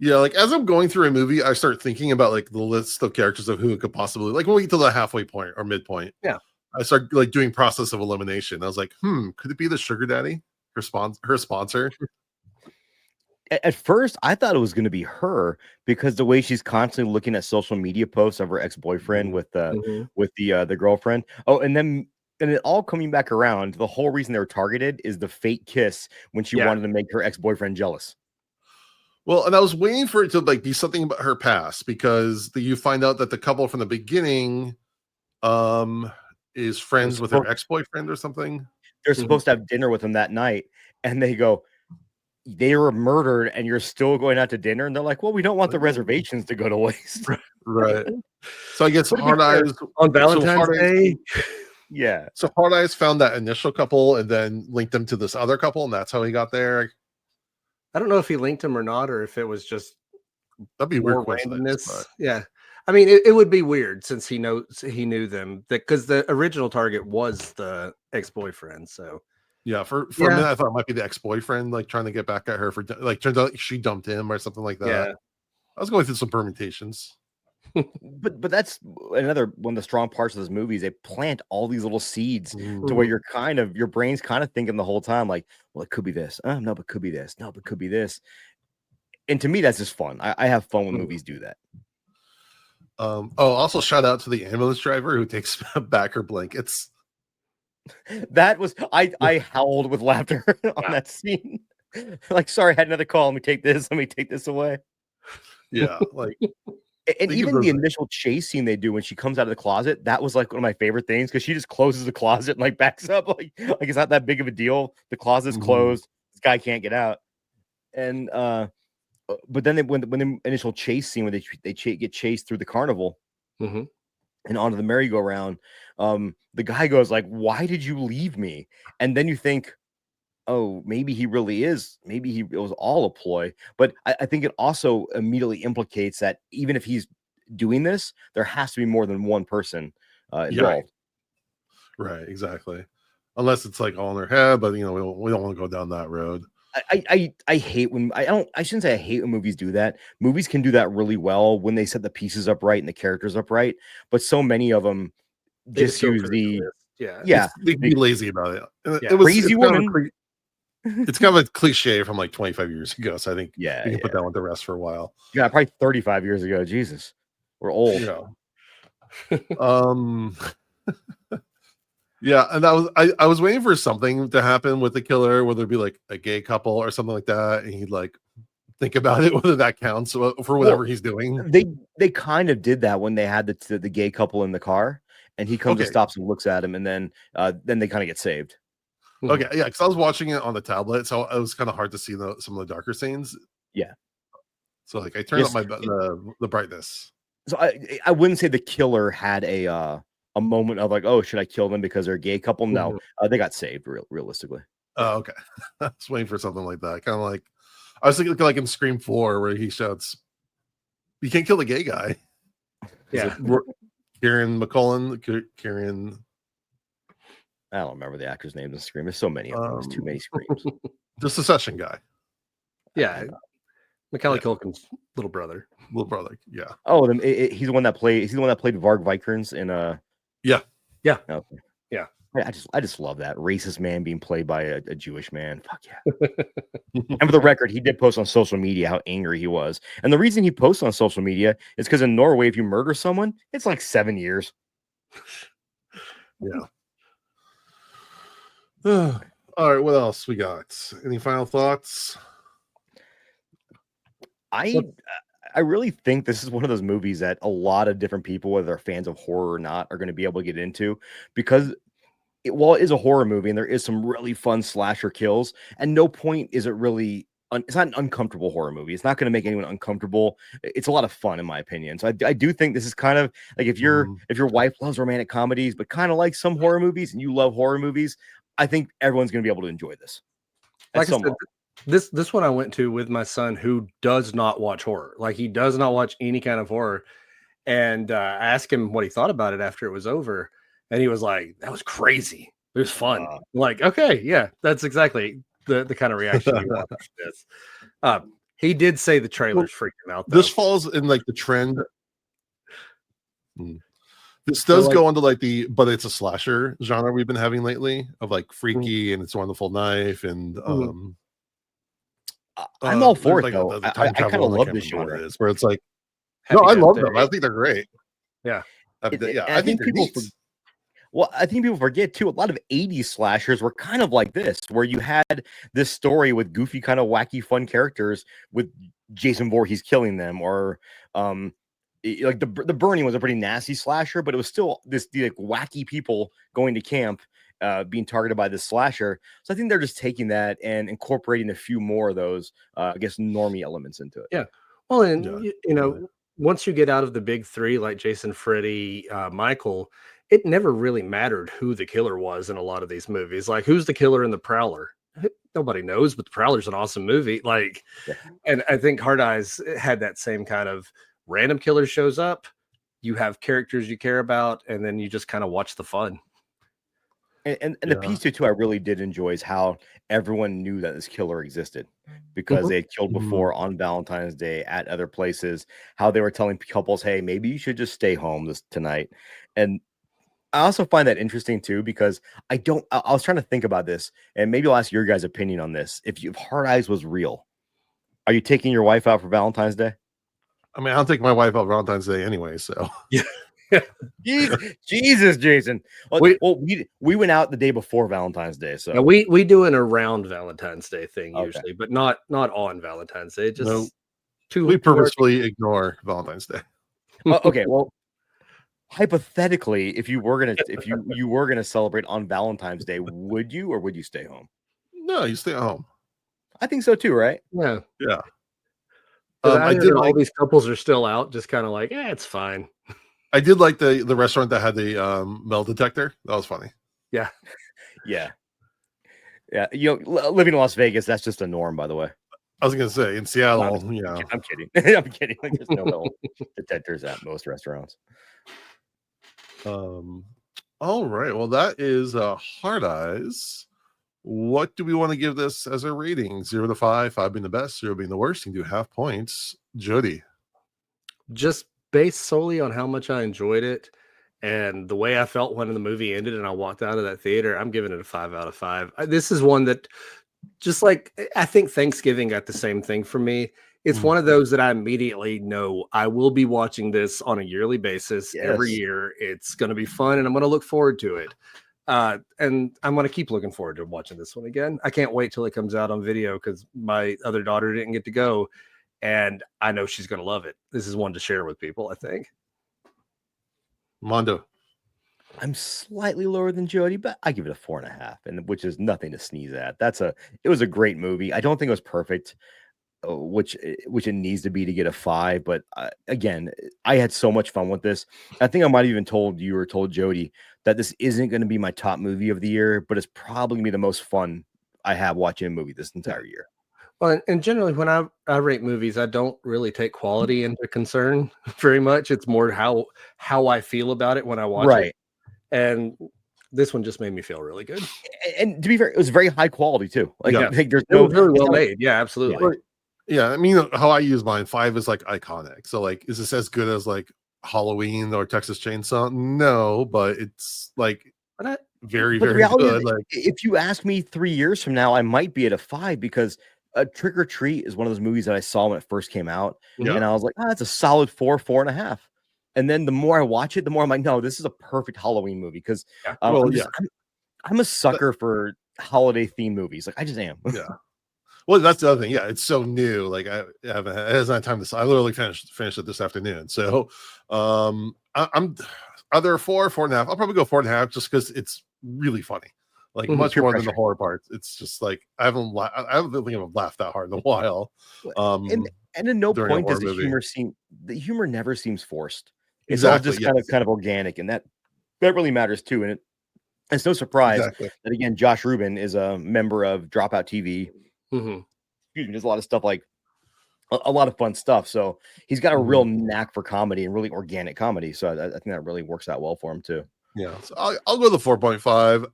[SPEAKER 2] Yeah, like as I'm going through a movie, I start thinking about like the list of characters of who it could possibly, like when we get to the halfway point or midpoint.
[SPEAKER 4] Yeah,
[SPEAKER 2] I start like doing process of elimination. I was like, could it be the sugar daddy, her sponsor?
[SPEAKER 3] At first, I thought it was going to be her, because the way she's constantly looking at social media posts of her ex-boyfriend with the girlfriend. Oh, and it all coming back around. The whole reason they were targeted is the fake kiss when she wanted to make her ex-boyfriend jealous.
[SPEAKER 2] Well, and I was waiting for it to like be something about her past, because you find out that the couple from the beginning is friends with her ex-boyfriend or something.
[SPEAKER 3] They're supposed to have dinner with him that night, and they go, they were murdered and you're still going out to dinner, and they're like, well, we don't want the reservations to go to waste.
[SPEAKER 2] Right. So I guess Hard Eyes
[SPEAKER 4] on Valentine's Day.
[SPEAKER 3] Yeah.
[SPEAKER 2] So Hard Eyes found that initial couple and then linked them to this other couple, and that's how he got there.
[SPEAKER 4] I don't know if he linked them or not, or if it was just
[SPEAKER 2] that'd be weird
[SPEAKER 4] randomness. Yeah, I mean, it would be weird since he knew them, because the original target was the ex-boyfriend. So
[SPEAKER 2] yeah, for a minute I thought it might be the ex-boyfriend, like trying to get back at her for like turns out she dumped him or something like that.
[SPEAKER 4] Yeah,
[SPEAKER 2] I was going through some permutations.
[SPEAKER 3] but that's another one of the strong parts of this movie, is they plant all these little seeds to where your brain's kind of thinking the whole time, like, well, it could be this. No, but could be this. No, but could be this. And to me, that's just fun. I have fun when movies do that.
[SPEAKER 2] Also shout out to the ambulance driver who takes back her blankets.
[SPEAKER 3] That was I howled with laughter on that scene. Like, sorry, I had another call. Let me take this away.
[SPEAKER 2] Yeah, like.
[SPEAKER 3] And even the initial chase scene they do when she comes out of the closet, that was like one of my favorite things, because she just closes the closet and like backs up, like it's not that big of a deal. The closet's closed. This guy can't get out. And but then when the initial chase scene where they get chased through the carnival and onto the merry-go-round, the guy goes like, "Why did you leave me?" And then you think, oh, maybe he really is. Maybe it was all a ploy. But I think it also immediately implicates that even if he's doing this, there has to be more than one person involved.
[SPEAKER 2] Right, exactly. Unless it's like all in their head, but we don't want to go down that road.
[SPEAKER 3] I hate when I shouldn't say I hate when movies do that. Movies can do that really well when they set the pieces up right and the characters up right. But so many of them just use
[SPEAKER 2] they be lazy about it.
[SPEAKER 3] It was crazy woman.
[SPEAKER 2] It's kind of a cliche from like 25 years ago, so I think we can put that with the rest for a while.
[SPEAKER 3] Yeah, probably 35 years ago. Jesus, we're old.
[SPEAKER 2] Yeah, and that was I was waiting for something to happen with the killer, whether it be like a gay couple or something like that, and he'd like think about it, whether that counts for whatever he's doing.
[SPEAKER 3] They kind of did that when they had the gay couple in the car, and he comes and stops and looks at him, and then they kind of get saved.
[SPEAKER 2] Okay, yeah, because I was watching it on the tablet, so it was kind of hard to see some of the darker scenes.
[SPEAKER 3] Yeah,
[SPEAKER 2] so like I turned up the brightness.
[SPEAKER 3] So I wouldn't say the killer had a moment of like, oh, should I kill them because they're a gay couple? No, they got saved realistically.
[SPEAKER 2] Oh, okay. I was waiting for something like that. Kind of like I was thinking like in Scream 4 where he shouts, "You can't kill the gay guy."
[SPEAKER 4] Yeah.
[SPEAKER 2] Kieran McCullen, Kieran.
[SPEAKER 3] I don't remember the actor's name in Scream. There's so many of them. There's too many Screams.
[SPEAKER 2] The Secession guy.
[SPEAKER 4] Yeah. Macaulay Culkin's little brother.
[SPEAKER 2] Little brother. Yeah.
[SPEAKER 3] Oh, he's the one that played. He's the one that played Varg Vikernes in
[SPEAKER 2] Yeah.
[SPEAKER 4] Yeah.
[SPEAKER 3] Okay.
[SPEAKER 4] Yeah.
[SPEAKER 3] I just love that racist man being played by a Jewish man. Fuck yeah. And for the record, he did post on social media how angry he was. And the reason he posts on social media is because in Norway, if you murder someone, it's like 7 years.
[SPEAKER 2] Yeah. All right, what else we got? Any final thoughts?
[SPEAKER 3] I really think this is one of those movies that a lot of different people, whether they're fans of horror or not, are going to be able to get into because while it is a horror movie and there is some really fun slasher kills, at no point is it really it's not an uncomfortable horror movie. It's not going to make anyone uncomfortable. It's a lot of fun, in my opinion. So I do think this is kind of like if your wife loves romantic comedies, but kind of like some horror movies, and you love horror movies, I think everyone's going to be able to enjoy this.
[SPEAKER 4] Like I said, this one I went to with my son who does not watch horror. Like he does not watch any kind of horror. And I asked him what he thought about it after it was over. And he was like, that was crazy. It was fun. Like, okay, yeah, that's exactly the kind of reaction you want after this. He did say the trailers freaked him out, though.
[SPEAKER 2] This falls in like the trend. This does go into like but it's a slasher genre we've been having lately of like Freaky and It's a Wonderful Knife and
[SPEAKER 3] I'm all for it
[SPEAKER 2] like
[SPEAKER 3] though. I kind of love this genre.
[SPEAKER 2] It is, where it's like no, I love them. I think they're great.
[SPEAKER 4] Yeah.
[SPEAKER 2] I think people
[SPEAKER 3] I think people forget too. A lot of 80s slashers were kind of like this, where you had this story with goofy, kind of wacky, fun characters with Jason Voorhees killing them, or like the Burning was a pretty nasty slasher, but it was still this like wacky people going to camp, being targeted by this slasher. So I think they're just taking that and incorporating a few more of those, I guess, normie elements into it.
[SPEAKER 4] Yeah. Well, and you know, once you get out of the big three like Jason, Freddy, Michael, it never really mattered who the killer was in a lot of these movies. Like, who's the killer in The Prowler? Nobody knows, but The Prowler's an awesome movie. Like, and I think Hard Eyes had that same kind of random killer shows up. You have characters you care about, and then you just kind of watch the fun.
[SPEAKER 3] And the piece too I really did enjoy is how everyone knew that this killer existed because they had killed before on Valentine's Day at other places. How they were telling couples, "Hey, maybe you should just stay home tonight." And I also find that interesting too because I was trying to think about this, and maybe I'll ask your guys' opinion on this. If Hard Eyes was real, are you taking your wife out for Valentine's Day?
[SPEAKER 2] I mean, I'll take my wife out Valentine's Day anyway. So
[SPEAKER 4] yeah.
[SPEAKER 3] Jesus, Jason. We went out the day before Valentine's Day, so
[SPEAKER 4] we do an around Valentine's Day thing usually, but not on Valentine's Day. Just
[SPEAKER 2] we purposefully ignore Valentine's Day.
[SPEAKER 3] Okay, well, hypothetically, if you were gonna celebrate on Valentine's Day, would you or would you stay home?
[SPEAKER 2] No, you stay at home.
[SPEAKER 3] I think so too, right?
[SPEAKER 4] Yeah.
[SPEAKER 2] I did
[SPEAKER 4] all these couples are still out, just kind of like, it's fine.
[SPEAKER 2] I did like the restaurant that had the metal detector. That was funny.
[SPEAKER 3] Yeah. You know, living in Las Vegas, that's just a norm, by the way.
[SPEAKER 2] I was gonna say in Seattle,
[SPEAKER 3] I'm kidding. I'm kidding. Like, there's no metal detectors at most restaurants.
[SPEAKER 2] All right. Well, that is Hard Eyes. What do we want to give this as a rating? 0 to 5, 5 being the best, 0 being the worst. You can do half points. Jody.
[SPEAKER 4] Just based solely on how much I enjoyed it and the way I felt when the movie ended and I walked out of that theater, I'm giving it a 5 out of 5. This is one that, just like I think Thanksgiving got the same thing for me. It's one of those that I immediately know I will be watching this on a yearly basis every year. It's going to be fun and I'm going to look forward to it. And I'm going to keep looking forward to watching this one again. I can't wait till it comes out on video because my other daughter didn't get to go. And I know she's going to love it. This is one to share with people, I think.
[SPEAKER 2] Mondo.
[SPEAKER 3] I'm slightly lower than Jody, but I give it a 4.5, and which is nothing to sneeze at. It was a great movie. I don't think it was perfect, which it needs to be to get a 5. But again, I had so much fun with this. I think I might have even told Jody that this isn't going to be my top movie of the year, but it's probably going to be the most fun I have watching a movie this entire year.
[SPEAKER 4] Well, and generally when I rate movies, I don't really take quality into concern very much. It's more how I feel about it when I watch it.
[SPEAKER 3] Right.
[SPEAKER 4] And this one just made me feel really good.
[SPEAKER 3] And to be fair, it was very high quality too. Like,
[SPEAKER 2] Yeah.
[SPEAKER 3] like there's
[SPEAKER 4] It was very
[SPEAKER 3] it's
[SPEAKER 4] well
[SPEAKER 3] not-
[SPEAKER 4] made. Yeah, absolutely.
[SPEAKER 2] Well, yeah, I mean, how I use mine, 5 is like iconic. So like, is this as good as like Halloween or Texas Chainsaw? No, but it's like
[SPEAKER 4] But I,
[SPEAKER 2] very,
[SPEAKER 3] But the
[SPEAKER 2] very
[SPEAKER 3] reality
[SPEAKER 2] good.
[SPEAKER 3] is,
[SPEAKER 2] Like,
[SPEAKER 3] if you ask me 3 years from now, I might be at a 5 because Trick or Treat is one of those movies that I saw when it first came out,
[SPEAKER 2] Yeah.
[SPEAKER 3] and I was like, oh, that's a solid 4.5. And then the more I watch it, the more I'm like, no, this is a perfect Halloween movie because
[SPEAKER 4] Yeah.
[SPEAKER 2] Well,
[SPEAKER 3] I'm a sucker for holiday themed movies. Like I just am.
[SPEAKER 2] yeah. Well, that's the other thing. Yeah, it's so new. Like I haven't it hasn't had time to. I literally finished it this afternoon. So, I'm other 4.5. I'll probably go 4.5 just because it's really funny. Like much
[SPEAKER 3] Peer
[SPEAKER 2] more than
[SPEAKER 3] pressure.
[SPEAKER 2] the horror parts. It's just like I don't think I've laughed that hard in a while.
[SPEAKER 3] And at no
[SPEAKER 2] During a
[SPEAKER 3] point does
[SPEAKER 2] horror movie.
[SPEAKER 3] the humor never seems forced. It's all
[SPEAKER 2] Exactly.
[SPEAKER 3] just
[SPEAKER 2] Yes.
[SPEAKER 3] kind of organic, and that really matters too. And it's no surprise
[SPEAKER 2] Exactly.
[SPEAKER 3] that again, Josh Rubin is a member of Dropout TV.
[SPEAKER 4] Mhm.
[SPEAKER 3] Excuse me, there's a lot of stuff like a lot of fun stuff. So he's got a
[SPEAKER 2] Mhm.
[SPEAKER 3] real knack for comedy and really organic comedy. So I think that really works out well for him too.
[SPEAKER 2] Yeah. So I'll go the 4.5.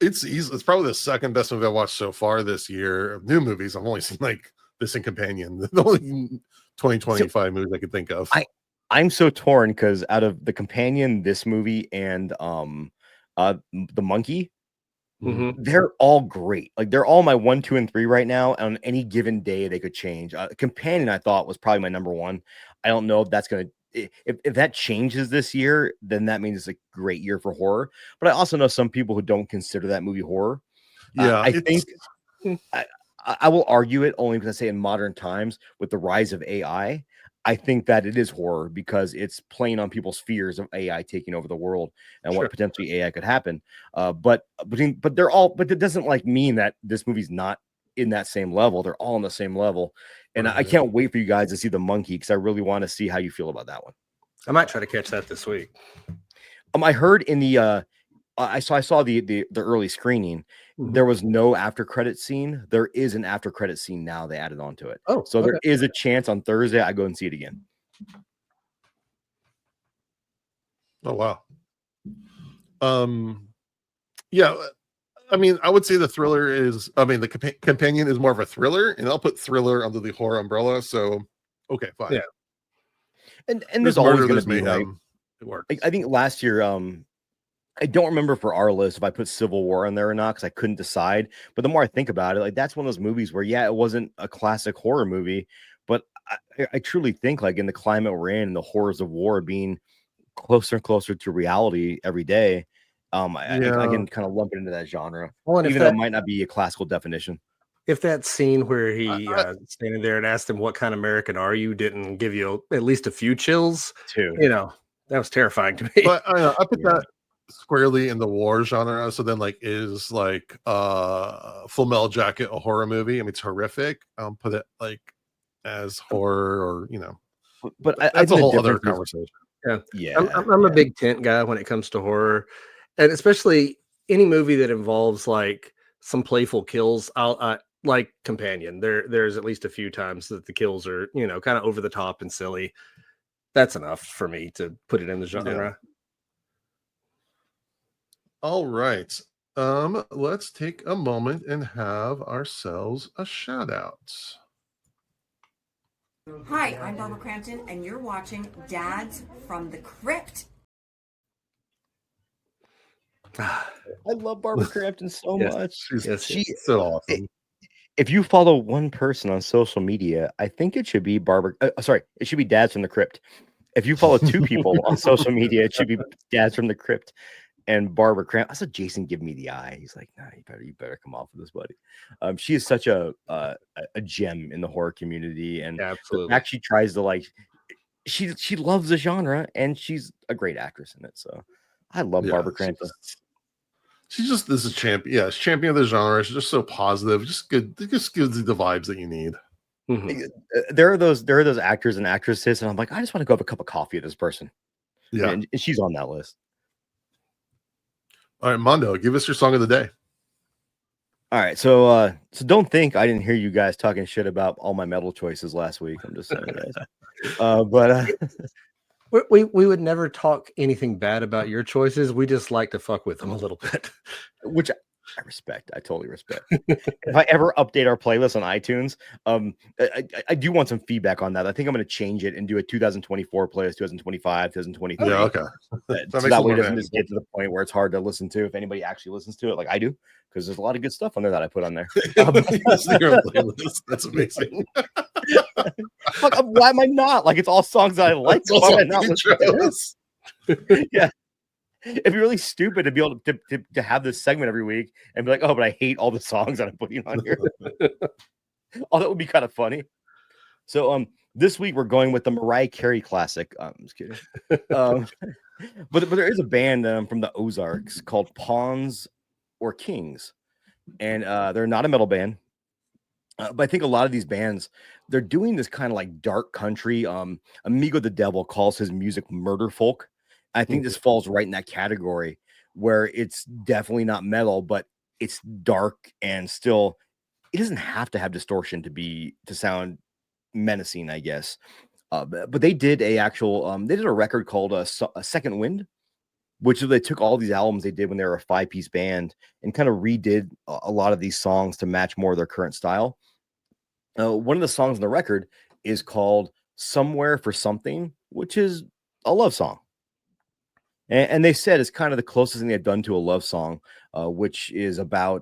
[SPEAKER 2] It's easy. It's probably the second best movie I've watched so far this year of new movies. I've only seen like this and Companion, the only 2025 movies I could think of.
[SPEAKER 3] I'm so torn because out of the Companion, this movie, and the Monkey,
[SPEAKER 4] Mhm.
[SPEAKER 3] they're all great. Like they're all my 1, 2, and 3 right now. On any given day, they could change. Companion, I thought was probably my number 1. I don't know if that's gonna if that changes this year, then that means it's a great year for horror. But I also know some people who don't consider that movie horror.
[SPEAKER 2] Yeah,
[SPEAKER 3] I think I will argue it only because I say in modern times with the rise of AI, I think that it is horror because it's playing on people's fears of AI taking over the world and
[SPEAKER 4] Sure.
[SPEAKER 3] what potentially AI could happen. But they're all, but it doesn't like mean that this movie's not in that same level. They're all on the same level. And I
[SPEAKER 2] Right.
[SPEAKER 3] can't wait for you guys to see the Monkey because I really want to see how you feel about that one.
[SPEAKER 4] I might try to catch that this week.
[SPEAKER 3] I heard in the I saw the early screening.
[SPEAKER 4] Mhm.
[SPEAKER 3] There was no after credit scene. There is an after credit scene now. They added on to it.
[SPEAKER 4] Oh,
[SPEAKER 3] So there
[SPEAKER 4] okay.
[SPEAKER 3] is a chance on Thursday I go and see it again.
[SPEAKER 2] Oh wow. Yeah, I mean, I would say the thriller is. I mean, the Companion is more of a thriller, and I'll put thriller under the horror umbrella. So, okay, fine.
[SPEAKER 4] Yeah.
[SPEAKER 3] And
[SPEAKER 2] There's
[SPEAKER 3] there's always
[SPEAKER 2] murder,
[SPEAKER 3] going
[SPEAKER 2] there's
[SPEAKER 3] to be like,
[SPEAKER 2] mayhem. It works.
[SPEAKER 3] I think last year I don't remember for our list if I put Civil War on there or not because I couldn't decide. But the more I think about it, like that's one of those movies where yeah, it wasn't a classic horror movie, but I truly think like in the climate we're in, the horrors of war being closer and closer to reality every day. I can kind of lump it into that genre,
[SPEAKER 4] Well, and
[SPEAKER 3] even though it might not be a classical definition.
[SPEAKER 4] if that scene where he standing there and asked him what kind of American are you didn't give you at least a few chills,
[SPEAKER 3] Too.
[SPEAKER 4] That was terrifying to me.
[SPEAKER 2] But I put
[SPEAKER 3] Yeah.
[SPEAKER 2] that squarely in the war genre. So then, like, is like Full Metal Jacket a horror movie? I mean, it's horrific. Put it like as horror, or
[SPEAKER 3] But I
[SPEAKER 2] that's a
[SPEAKER 3] think the
[SPEAKER 2] whole other
[SPEAKER 3] difference is-
[SPEAKER 2] conversation.
[SPEAKER 3] Yeah,
[SPEAKER 4] I'm a big tent guy when it comes to horror, and especially any movie that involves like some playful kills. I like Companion. There's at least a few times that the kills are kind of over the top and silly. That's enough for me to put it in the genre.
[SPEAKER 2] All right. Let's take a moment and have ourselves a shout out.
[SPEAKER 1] Hi, I'm Barbara Crampton, and you're watching Dads from the Crypt.
[SPEAKER 3] I love Barbara Crampton so
[SPEAKER 4] Yes.
[SPEAKER 3] much.
[SPEAKER 2] She's so awesome.
[SPEAKER 3] If you follow one person on social media, I think it should be Barbara. It should be Dads from the Crypt. If you follow 2 people on social media, it should be Dads from the Crypt and Barbara Crampton. I saw Jason give me the eye. He's like, "Nah, you better come off of this, buddy." She is such a gem in the horror community, and
[SPEAKER 4] Yeah,
[SPEAKER 3] the
[SPEAKER 4] absolutely.
[SPEAKER 3] fact she tries to like, she loves the genre, and she's a great actress in it. So I love
[SPEAKER 2] Yeah,
[SPEAKER 3] Barbara Crampton.
[SPEAKER 2] She's just this is a champion. Yeah, she's champion of the genre. She's just so positive. Just good. It just gives you the vibes that you need.
[SPEAKER 4] Mhm.
[SPEAKER 3] There are those actors and actresses, and I'm like, I just want to go have a cup of coffee with this person.
[SPEAKER 2] Yeah.
[SPEAKER 3] And she's on that list.
[SPEAKER 2] All right, Mondo, give us your song of the day.
[SPEAKER 3] All right, so don't think I didn't hear you guys talking shit about all my metal choices last week. I'm just saying, guys. But
[SPEAKER 4] We would never talk anything bad about your choices. We just like to fuck with them a little bit.
[SPEAKER 3] which I respect. I totally respect. If I ever update our playlist on iTunes, I do want some feedback on that. I think I'm going to change it and do a 2024 playlist, 2025, 2023.
[SPEAKER 2] Yeah, okay.
[SPEAKER 3] So that way it doesn't just get to the point where it's hard to listen to if anybody actually listens to it like I do, because there's a lot of good stuff on there that I put on there.
[SPEAKER 2] That's amazing.
[SPEAKER 3] Fuck, why am I not? Like, it's all songs that I like.
[SPEAKER 2] It's also
[SPEAKER 3] Yeah. It'd be really stupid to be able to have this segment every week and be like, oh, but I hate all the songs that I'm putting on here. Oh, that would be kind of funny. So this week we're going with the Mariah Carey classic. I'm just kidding. But there is a band from the Ozarks called Pawns or Kings, and they're not a metal band. But I think a lot of these bands, they're doing this kind of like dark country. Amigo the Devil calls his music murder folk. I think this falls right in that category where it's definitely not metal, but it's dark and still, it doesn't have to have distortion to sound menacing, I guess. But they did a record called a Second Wind, which they took all these albums they did when they were a 5-piece band and kind of redid a lot of these songs to match more of their current style. One of the songs on the record is called Somewhere for Something, which is a love song. And they said it's kind of the closest thing they've done to a love song, which is about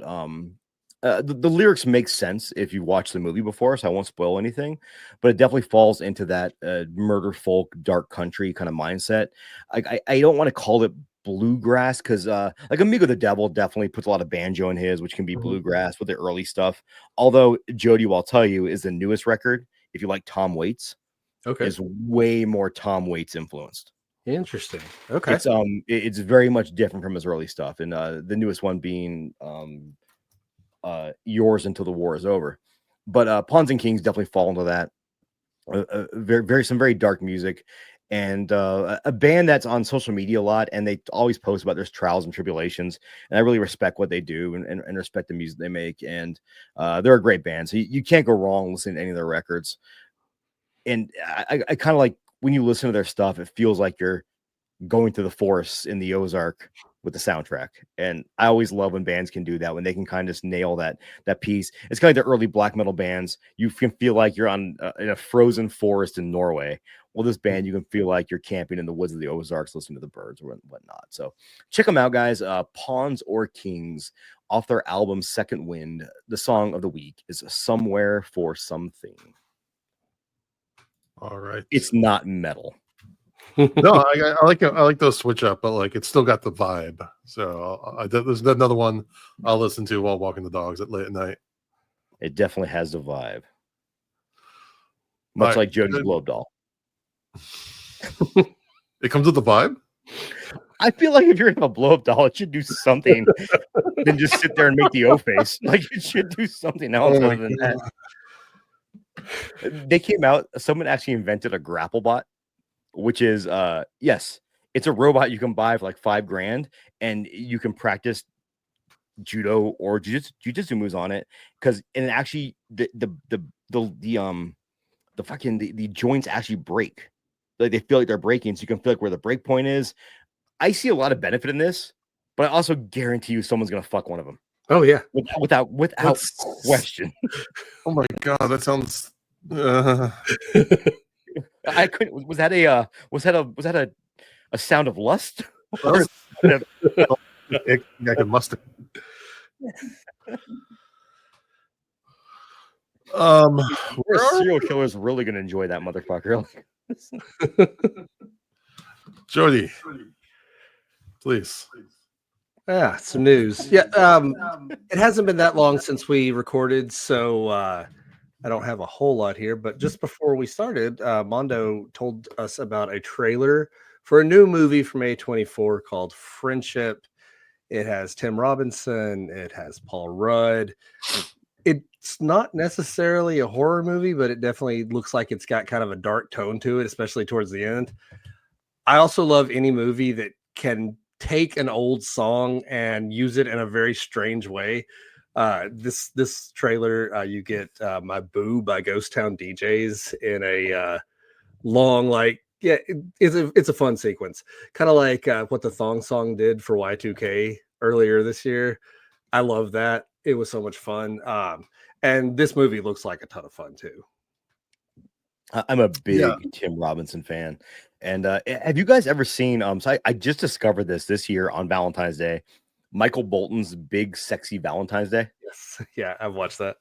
[SPEAKER 3] the lyrics make sense if you watch the movie before, so I won't spoil anything, but it definitely falls into that murder folk, dark country kind of mindset. I don't want to call it bluegrass because like Amigo the Devil definitely puts a lot of banjo in his, which can be bluegrass with the early stuff. Although Jody, will tell you, is the newest record, if you like Tom Waits, is way more Tom Waits influenced.
[SPEAKER 4] Interesting. Okay.
[SPEAKER 3] It's very much different from his early stuff, and the newest one being Yours Until the War Is Over. But Pawns and Kings definitely fall into that. Some very dark music, and a band that's on social media a lot, and they always post about their trials and tribulations. And I really respect what they do and respect the music they make. And they're a great band, so you can't go wrong listening to any of their records. And I kind of like when you listen to their stuff, it feels like you're going through the forests in the Ozark with the soundtrack. And I always love when bands can do that, when they can kind of just nail that piece. It's kind of like the early black metal bands. You can feel like you're in a frozen forest in Norway. Well, this band, you can feel like you're camping in the woods of the Ozarks, listening to the birds or whatnot. So check them out, guys. Pawns or Kings, off their album Second Wind. The song of the week is Somewhere for Something.
[SPEAKER 2] All right.
[SPEAKER 3] It's not metal.
[SPEAKER 2] No, I like those switch up, but like it's still got the vibe. So there's another one I'll listen to while walking the dogs late at night.
[SPEAKER 3] It definitely has the vibe, much like Jody's blow up doll.
[SPEAKER 2] It comes with the vibe.
[SPEAKER 3] I feel like if you're gonna have a blow up doll, it should do something than just sit there and make the O face. Like, it should do something else other than that. They came out. Someone actually invented a grapple bot, which is yes, it's a robot you can buy for like $5,000, and you can practice judo or jiu-jitsu moves on it, because and actually the joints actually break. Like, they feel like they're breaking, so you can feel like where the break point is. I see a lot of benefit in this, but I also guarantee you someone's gonna fuck one of them.
[SPEAKER 4] Oh yeah,
[SPEAKER 3] without question.
[SPEAKER 2] Oh my god, that sounds.
[SPEAKER 3] I couldn't. Was that a sound of lust?
[SPEAKER 2] I must have.
[SPEAKER 3] Serial killer is really gonna enjoy that motherfucker.
[SPEAKER 2] Jody, please.
[SPEAKER 4] Yeah, some news. Yeah, it hasn't been that long since we recorded, so I don't have a whole lot here. But just before we started, Mondo told us about a trailer for a new movie from A24 called Friendship. It has Tim Robinson. It has Paul Rudd. It's not necessarily a horror movie, but it definitely looks like it's got kind of a dark tone to it, especially towards the end. I also love any movie that can take an old song and use it in a very strange way. This trailer, you get My Boo by Ghost Town DJs in a long, like, yeah, it's a fun sequence, kind of like what the Thong Song did for Y2K earlier this year. I love that. It was so much fun. And this movie looks like a ton of fun too.
[SPEAKER 3] I'm a big
[SPEAKER 2] Yeah.
[SPEAKER 3] Tim Robinson fan. And have you guys ever seen so I just discovered this year on Valentine's Day, Michael Bolton's Big Sexy Valentine's Day?
[SPEAKER 4] Yes. Yeah, I've watched that.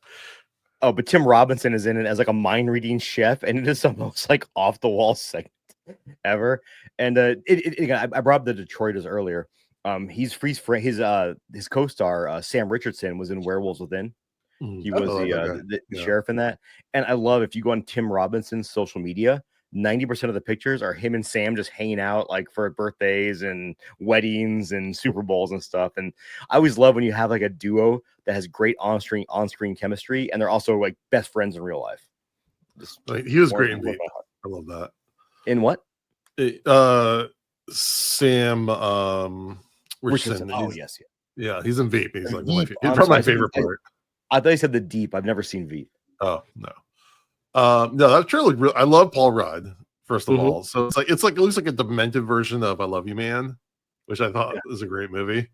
[SPEAKER 3] Oh, but Tim Robinson is in it as like a mind reading chef, and it is the most like off the wall segment ever. And again, I brought up the Detroiters earlier. His co-star Sam Richardson was in Werewolves Within. He was the sheriff in that. And I love, if you go on Tim Robinson's social media, 90% of the pictures are him and Sam just hanging out like for birthdays and weddings and Super Bowls and stuff. And I always love when you have like a duo that has great on-screen chemistry, and they're also like best friends in real life.
[SPEAKER 2] Like, he was great in Veep. I love that.
[SPEAKER 3] In what?
[SPEAKER 2] Sam Richardson.
[SPEAKER 3] Oh, yes.
[SPEAKER 2] Yeah, he's in Veep. He's like
[SPEAKER 3] Veep,
[SPEAKER 2] he's probably my favorite part.
[SPEAKER 3] I thought you said The Deep. I've never seen Veep.
[SPEAKER 2] Oh, no. No, that trailer looked real. I love Paul Rudd, first of all. So it looks like a demented version of I Love You Man, which I thought was a great movie.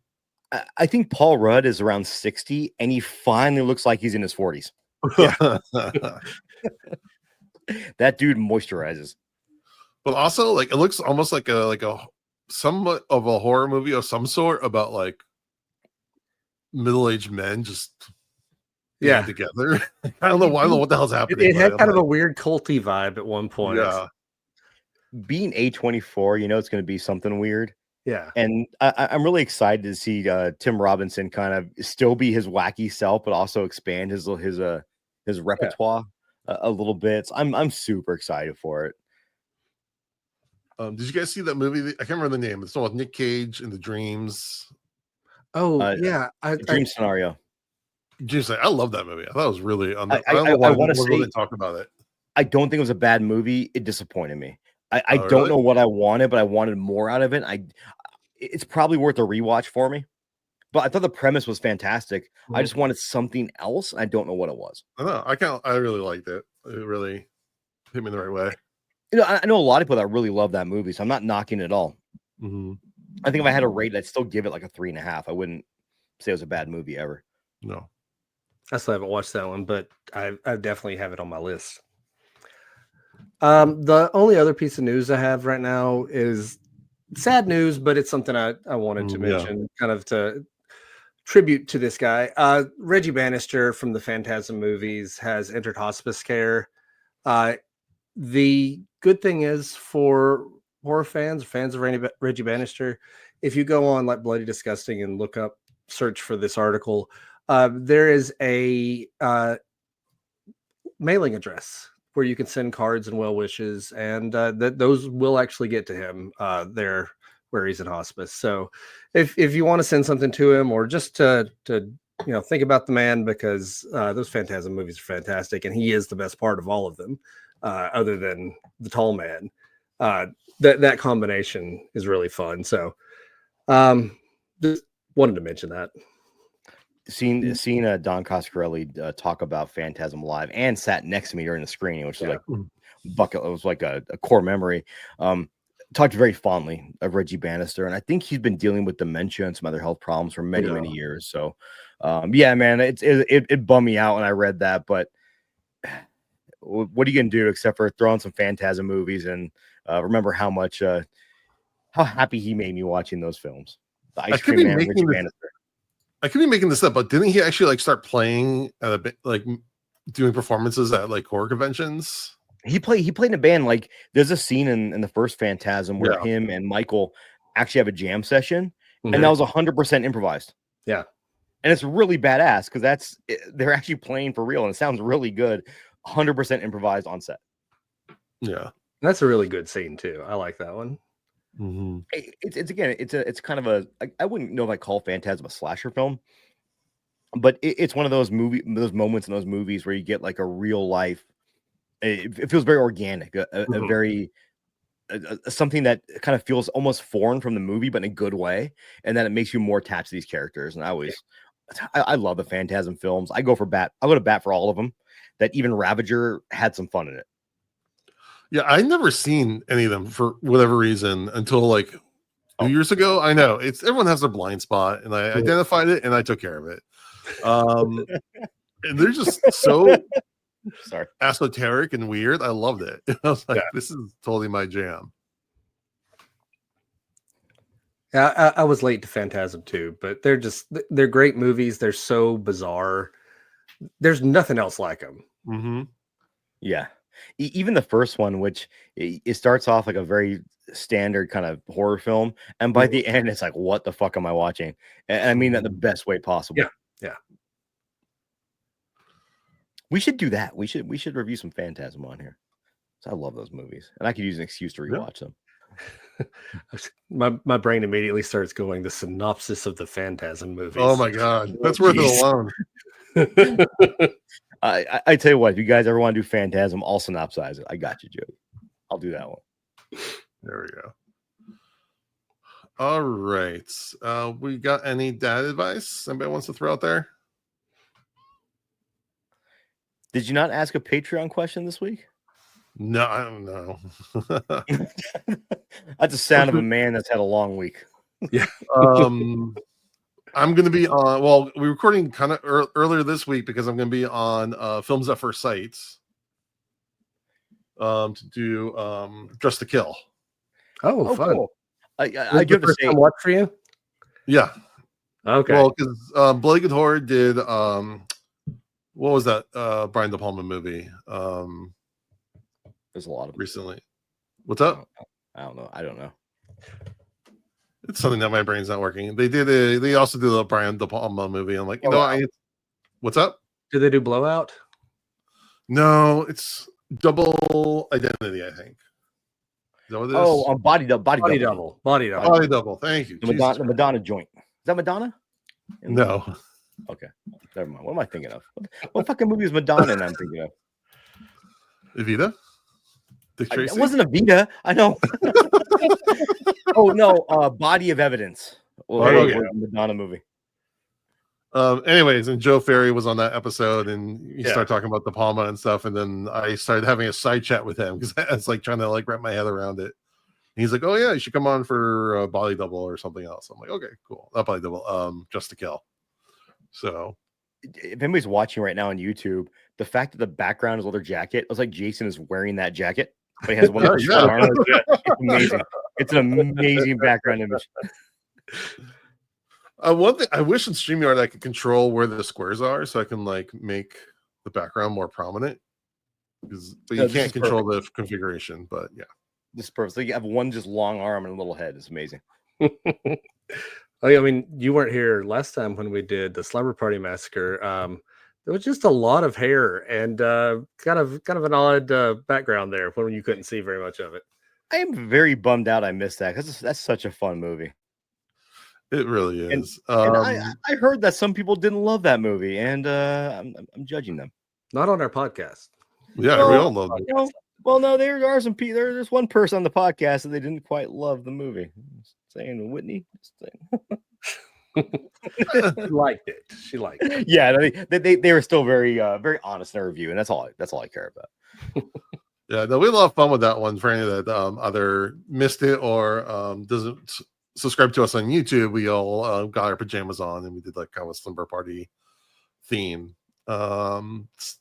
[SPEAKER 3] I think Paul Rudd is around 60, and he finally looks like he's in his 40s. Yeah. That dude moisturizes.
[SPEAKER 2] But also, like, it looks almost like a somewhat of a horror movie of some sort about like middle-aged men just together. I don't know what the hell's happening.
[SPEAKER 4] It had kind of a weird culty vibe at one point.
[SPEAKER 2] Yeah.
[SPEAKER 3] Being A24, you know it's going to be something weird.
[SPEAKER 4] Yeah.
[SPEAKER 3] And I'm really excited to see Tim Robinson kind of still be his wacky self, but also expand his repertoire a little bit. So I'm super excited for it.
[SPEAKER 2] Did you guys see that movie? I can't remember the name. It's with Nick Cage and the Dreams.
[SPEAKER 4] Oh, yeah.
[SPEAKER 3] Dream Scenario.
[SPEAKER 2] I love that movie. I thought it was really. I
[SPEAKER 3] don't know why I want to
[SPEAKER 2] really talk about it.
[SPEAKER 3] I don't think it was a bad movie. It disappointed me. I don't
[SPEAKER 2] really?
[SPEAKER 3] know what I wanted, but I wanted more out of it. It's probably worth a rewatch for me. But I thought the premise was fantastic. I just wanted something else. I don't know what it was.
[SPEAKER 2] I know. I really liked it. It really hit me in the right way.
[SPEAKER 3] You know, I know a lot of people that really love that movie, so I'm not knocking it at all.
[SPEAKER 2] Mm-hmm.
[SPEAKER 3] I think if I had a rate, I'd still give it like a 3.5. I wouldn't say it was a bad movie ever.
[SPEAKER 2] No.
[SPEAKER 4] I still haven't watched that one, but I definitely have it on my list. The only other piece of news I have right now is sad news, but it's something I wanted to mention, kind of to tribute to this guy. Reggie Bannister from the Phantasm movies has entered hospice care. The good thing is, for horror fans of Reggie Bannister, if you go on like Bloody Disgusting and search for this article, there is a mailing address where you can send cards and well wishes, and those will actually get to him there where he's in hospice. So if you want to send something to him, or just to think about the man, because those Phantasm movies are fantastic, and he is the best part of all of them, other than the tall man. That combination is really fun. So just wanted to mention that.
[SPEAKER 3] Seeing Don Coscarelli talk about Phantasm live, and sat next to me during the screening, which is like bucket. It was like a core memory. Talked very fondly of Reggie Bannister, and I think he's been dealing with dementia and some other health problems for many years. So, man, it bummed me out when I read that. But what are you gonna do except for throw on some Phantasm movies and remember how happy he made me watching those films. The Ice Cream Man, Reggie Bannister.
[SPEAKER 2] I could be making this up, but didn't he actually like start playing at doing performances at like horror conventions?
[SPEAKER 3] He played in a band. Like, there's a scene in the first Phantasm where him and Michael actually have a jam session, and that was 100% improvised.
[SPEAKER 4] Yeah,
[SPEAKER 3] and it's really badass because they're actually playing for real, and it sounds really good. 100% improvised on set.
[SPEAKER 2] Yeah,
[SPEAKER 4] that's a really good scene too. I like that one.
[SPEAKER 2] Mm-hmm.
[SPEAKER 3] It's kind of a, I wouldn't know if I call Phantasm a slasher film, but it's one of those moments in those movies where you get like a real life. It feels very organic, a very something that kind of feels almost foreign from the movie, but in a good way, and then it makes you more attached to these characters. And I always I love the Phantasm films. I go to bat for all of them. That even Ravager had some fun in it.
[SPEAKER 2] Yeah, I never seen any of them for whatever reason until like 2 years ago. I know everyone has their blind spot, and I identified it and I took care of it. And they're just so esoteric and weird. I loved it. I was like, this is totally my jam.
[SPEAKER 4] Yeah, I was late to Phantasm too, but they're great movies. They're so bizarre. There's nothing else like them.
[SPEAKER 2] Mm-hmm.
[SPEAKER 3] Yeah. Even the first one, which it starts off like a very standard kind of horror film, and by the end it's like, what the fuck am I watching? And I mean that the best way possible.
[SPEAKER 4] Yeah.
[SPEAKER 3] We should do that. We should review some Phantasm on here. So I love those movies, and I could use an excuse to rewatch them.
[SPEAKER 4] My brain immediately starts going the synopsis of the Phantasm movies.
[SPEAKER 2] Oh my god, that's worth it alone.
[SPEAKER 3] I tell you what, if you guys ever want to do Phantasm, I'll synopsize it. I got you, Joe. I'll do that one.
[SPEAKER 2] There we go. All right. We got any dad advice anybody wants to throw out there?
[SPEAKER 3] Did you not ask a Patreon question this week?
[SPEAKER 2] No, I don't know.
[SPEAKER 3] That's the sound of a man that's had a long week.
[SPEAKER 4] Yeah.
[SPEAKER 2] I'm going to be on. Well, we're recording kind of earlier this week because I'm going to be on Films at First Sight to do Dress to Kill.
[SPEAKER 4] Oh, fun!
[SPEAKER 3] Cool. I do have to say,
[SPEAKER 4] what for you?
[SPEAKER 2] Yeah.
[SPEAKER 4] Okay.
[SPEAKER 2] Well, because Blake and Horror did what was that Brian De Palma movie?
[SPEAKER 3] There's a lot of
[SPEAKER 2] recently. What's up?
[SPEAKER 3] I don't know.
[SPEAKER 2] It's something that my brain's not working. They also did a Brian De Palma movie. I'm like, what's up?
[SPEAKER 4] Do they do Blowout?
[SPEAKER 2] No, it's Double Identity, I think. Is that what it is?
[SPEAKER 3] Oh, Body Double.
[SPEAKER 4] Body Double.
[SPEAKER 2] Body Double. Thank you.
[SPEAKER 3] The Madonna joint. Is that Madonna?
[SPEAKER 2] No.
[SPEAKER 3] Okay. Never mind. What am I thinking of? What fucking movie is Madonna and I'm thinking of?
[SPEAKER 2] Evita?
[SPEAKER 3] It wasn't Evita. I know. Oh no, Body of Evidence. Madonna movie.
[SPEAKER 2] Anyways, and Joe Ferry was on that episode, and he started talking about De Palma and stuff, and then I started having a side chat with him because I was like trying to like wrap my head around it. And he's like, "Oh yeah, you should come on for Body Double or something else." I'm like, "Okay, cool, not Body Double, Just to Kill." So,
[SPEAKER 3] if anybody's watching right now on YouTube, the fact that the background is leather jacket, it was like Jason is wearing that jacket, but he has one of the arms. It's amazing. It's an amazing background image.
[SPEAKER 2] One thing I wish in StreamYard I could control where the squares are, so I can like make the background more prominent. But you can't control the configuration. But yeah,
[SPEAKER 3] this is perfect. So you have one just long arm and a little head. It's amazing.
[SPEAKER 4] I mean, you weren't here last time when we did the Slumber Party Massacre. There was just a lot of hair and kind of an odd background there when you couldn't see very much of it.
[SPEAKER 3] I am very bummed out I missed that because that's such a fun movie.
[SPEAKER 2] It really is.
[SPEAKER 3] And I heard that some people didn't love that movie, and I'm judging them.
[SPEAKER 4] Not on our podcast.
[SPEAKER 2] Yeah, we all love it.
[SPEAKER 3] Well, no, there are some people. There's one person on the podcast that they didn't quite love the movie. Saying Whitney.
[SPEAKER 4] She liked it. She liked it.
[SPEAKER 3] Yeah, they were still very honest in their review, and that's all I care about.
[SPEAKER 2] Yeah, no, we had a lot of fun with that one. For any that either missed it or doesn't subscribe to us on YouTube, we all got our pajamas on and we did like kind of a slumber party theme.
[SPEAKER 3] It's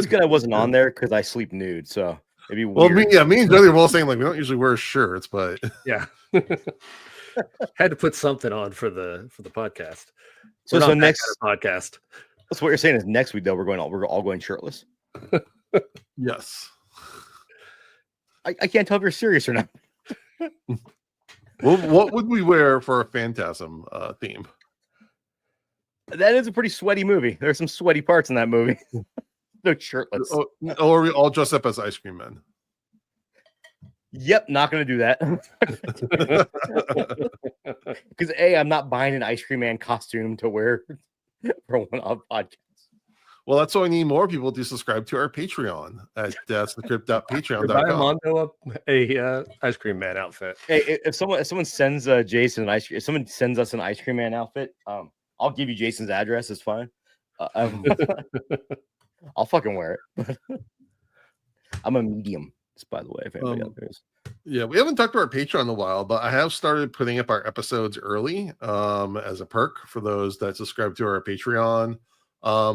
[SPEAKER 3] good I wasn't on there because I sleep nude, so it'd be weird.
[SPEAKER 2] Well, me and Jody were all saying like we don't usually wear shirts, but
[SPEAKER 4] yeah. Had to put something on for the podcast.
[SPEAKER 3] So next
[SPEAKER 4] kind of podcast.
[SPEAKER 3] That's what you're saying is next week though we're all going shirtless.
[SPEAKER 2] Yes.
[SPEAKER 3] I can't tell if you're serious or not.
[SPEAKER 2] Well, what would we wear for a Phantasm theme?
[SPEAKER 3] That is a pretty sweaty movie. There's some sweaty parts in that movie. No shirtless.
[SPEAKER 2] Or are we all dressed up as ice cream men?
[SPEAKER 3] Yep, not going to do that. Because I'm not buying an ice cream man costume to wear for one off podcast.
[SPEAKER 2] Well, that's why I need more people to subscribe to our Patreon at that'sthecrypt.patreon.com.
[SPEAKER 4] Mondo up a ice cream man outfit.
[SPEAKER 3] Hey, if someone sends Jason an ice cream, if someone sends us an ice cream man outfit, I'll I'll give you Jason's address. It's fine. I'll fucking wear it. I'm a medium, by the way. If anybody out there is.
[SPEAKER 2] Yeah, we haven't talked to our Patreon in a while, but I have started putting up our episodes early as a perk for those that subscribe to our Patreon.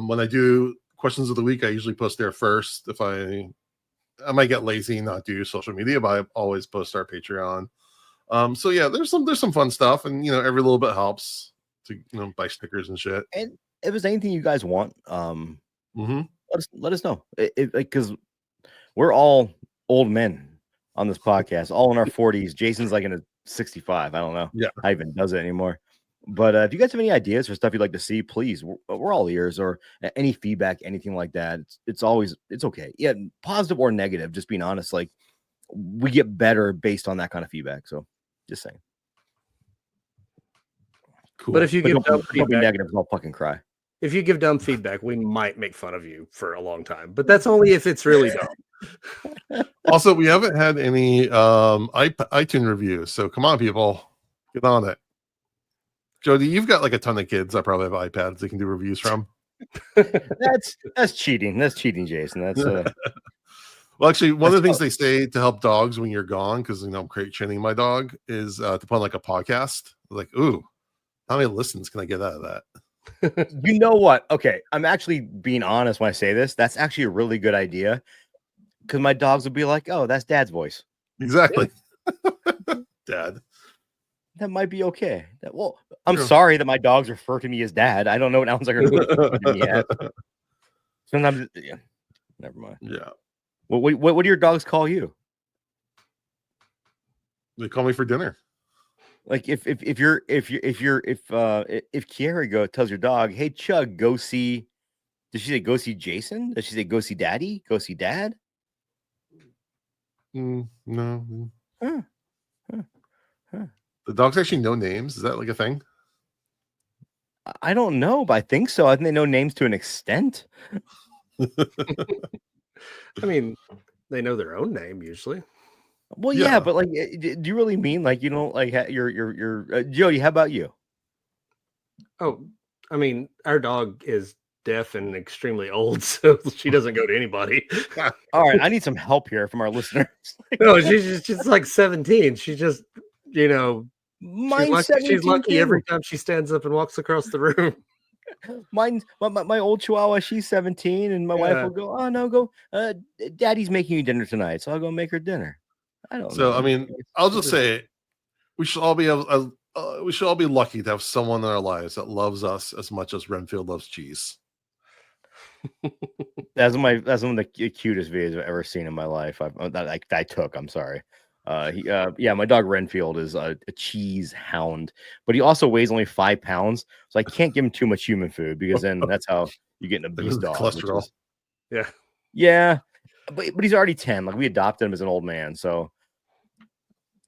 [SPEAKER 2] When I do questions of the week, I usually post there first. If I might get lazy and not do social media, but I always post our Patreon. So yeah, there's some fun stuff, and every little bit helps to buy stickers and shit.
[SPEAKER 3] And if there's anything you guys want, let us know. Because we're all old men on this podcast, all in our 40s. Jason's like in a 65. I don't know.
[SPEAKER 2] Yeah,
[SPEAKER 3] how even does it anymore. But if you guys have any ideas for stuff you'd like to see, please, we're all ears. Or any feedback, anything like that. It's okay. Yeah, positive or negative. Just being honest, like we get better based on that kind of feedback. So just saying.
[SPEAKER 4] Cool. But if you give dumb feedback,
[SPEAKER 3] negative, I'll fucking cry.
[SPEAKER 4] If you give dumb feedback, we might make fun of you for a long time. But that's only if it's really dumb.
[SPEAKER 2] Also, we haven't had any iTunes reviews, so come on, people, get on it. Jody, you've got like a ton of kids that probably have iPads they can do reviews from.
[SPEAKER 3] That's cheating. That's cheating, Jason. That's
[SPEAKER 2] well, actually, one of the things they say to help dogs when you're gone, because I'm crate training my dog, is to put on like a podcast. Like, ooh, how many listens can I get out of that?
[SPEAKER 3] You know what? Okay, I'm actually being honest when I say this. That's actually a really good idea, because my dogs would be like, "Oh, that's Dad's voice."
[SPEAKER 2] Exactly. Dad.
[SPEAKER 3] That might be okay. I'm sorry that my dogs refer to me as Dad. I don't know what else they're going to do yet. Sometimes, yeah, never mind.
[SPEAKER 2] Yeah.
[SPEAKER 3] What do your dogs call you?
[SPEAKER 2] They call me for dinner.
[SPEAKER 3] Like if Kiara tells your dog, "Hey Chug, go see," does she say go see Jason? Does she say go see Daddy? Go see Dad?
[SPEAKER 2] No. Huh. The dogs actually know names. Is that like a thing?
[SPEAKER 3] I don't know, but I think so. I think they know names to an extent.
[SPEAKER 4] I mean, they know their own name usually.
[SPEAKER 3] Well, yeah, but like, do you really mean like you don't like your Jody? How about you?
[SPEAKER 4] Oh, I mean, our dog is deaf and extremely old, so she doesn't go to anybody.
[SPEAKER 3] All right, I need some help here from our listeners.
[SPEAKER 4] No, she's like 17. She just, she's lucky every time she stands up and walks across the room.
[SPEAKER 3] My old Chihuahua, she's 17, and my wife will go, "Oh no, go, Daddy's making you dinner tonight, so I'll go make her dinner." I don't know.
[SPEAKER 2] So I mean, I'll just say, we should all be lucky to have someone in our lives that loves us as much as Renfield loves cheese.
[SPEAKER 3] That's one of the cutest videos I've ever seen in my life. I took. I'm sorry. My dog Renfield is a cheese hound, but he also weighs only 5 pounds, so I can't give him too much human food because then that's how you get an obese dog.
[SPEAKER 2] Cholesterol.
[SPEAKER 3] Yeah, but he's already 10. Like we adopted him as an old man, so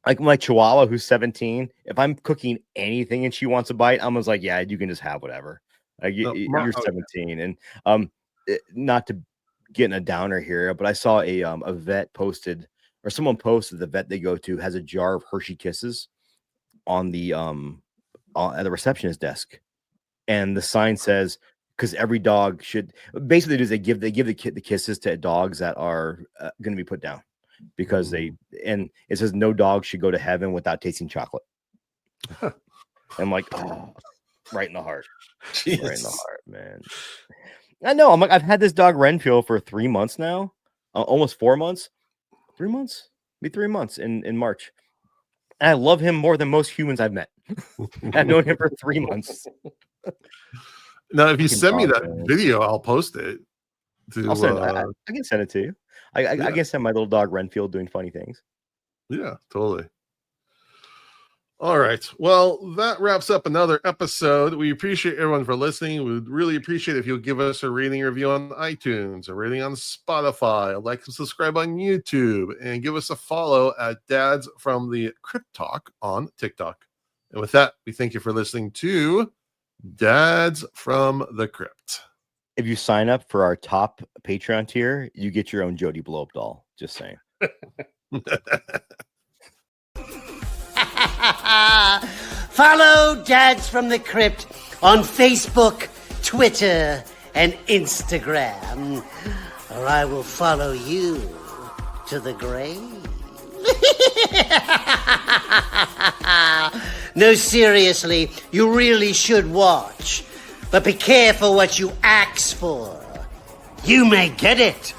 [SPEAKER 3] like my Chihuahua who's 17. If I'm cooking anything and she wants a bite, I'm just like, yeah, you can just have whatever. Like you're 17, and not to get in a downer here, but I saw a vet posted. Or someone posted the vet they go to has a jar of Hershey Kisses on the at the receptionist desk, and the sign says, because every dog should basically do is they give the kisses to dogs that are going to be put down, because and it says no dog should go to heaven without tasting chocolate. I'm like, oh, right in the heart. Jeez. Right in the heart, man. I know. I'm like, I've had this dog Renfield for 3 months now, almost 4 months. 3 months, maybe 3 months in March. And I love him more than most humans I've met. I've known him for 3 months.
[SPEAKER 2] Now, if you send me that video, I'll post it.
[SPEAKER 3] I can send it to you. I can send my little dog Renfield doing funny things.
[SPEAKER 2] Yeah, totally. All right. Well, that wraps up another episode. We appreciate everyone for listening. We would really appreciate if you'll give us a rating or review on iTunes, a rating on Spotify, like and subscribe on YouTube, and give us a follow at Dads from the Crypt Talk on TikTok. And with that, we thank you for listening to Dads from the Crypt.
[SPEAKER 3] If you sign up for our top Patreon tier, you get your own Jody blow up doll. Just saying.
[SPEAKER 5] Follow Dads from the Crypt on Facebook, Twitter, and Instagram, or I will follow you to the grave. No, seriously, you really should watch. But be careful what you ask for. You may get it.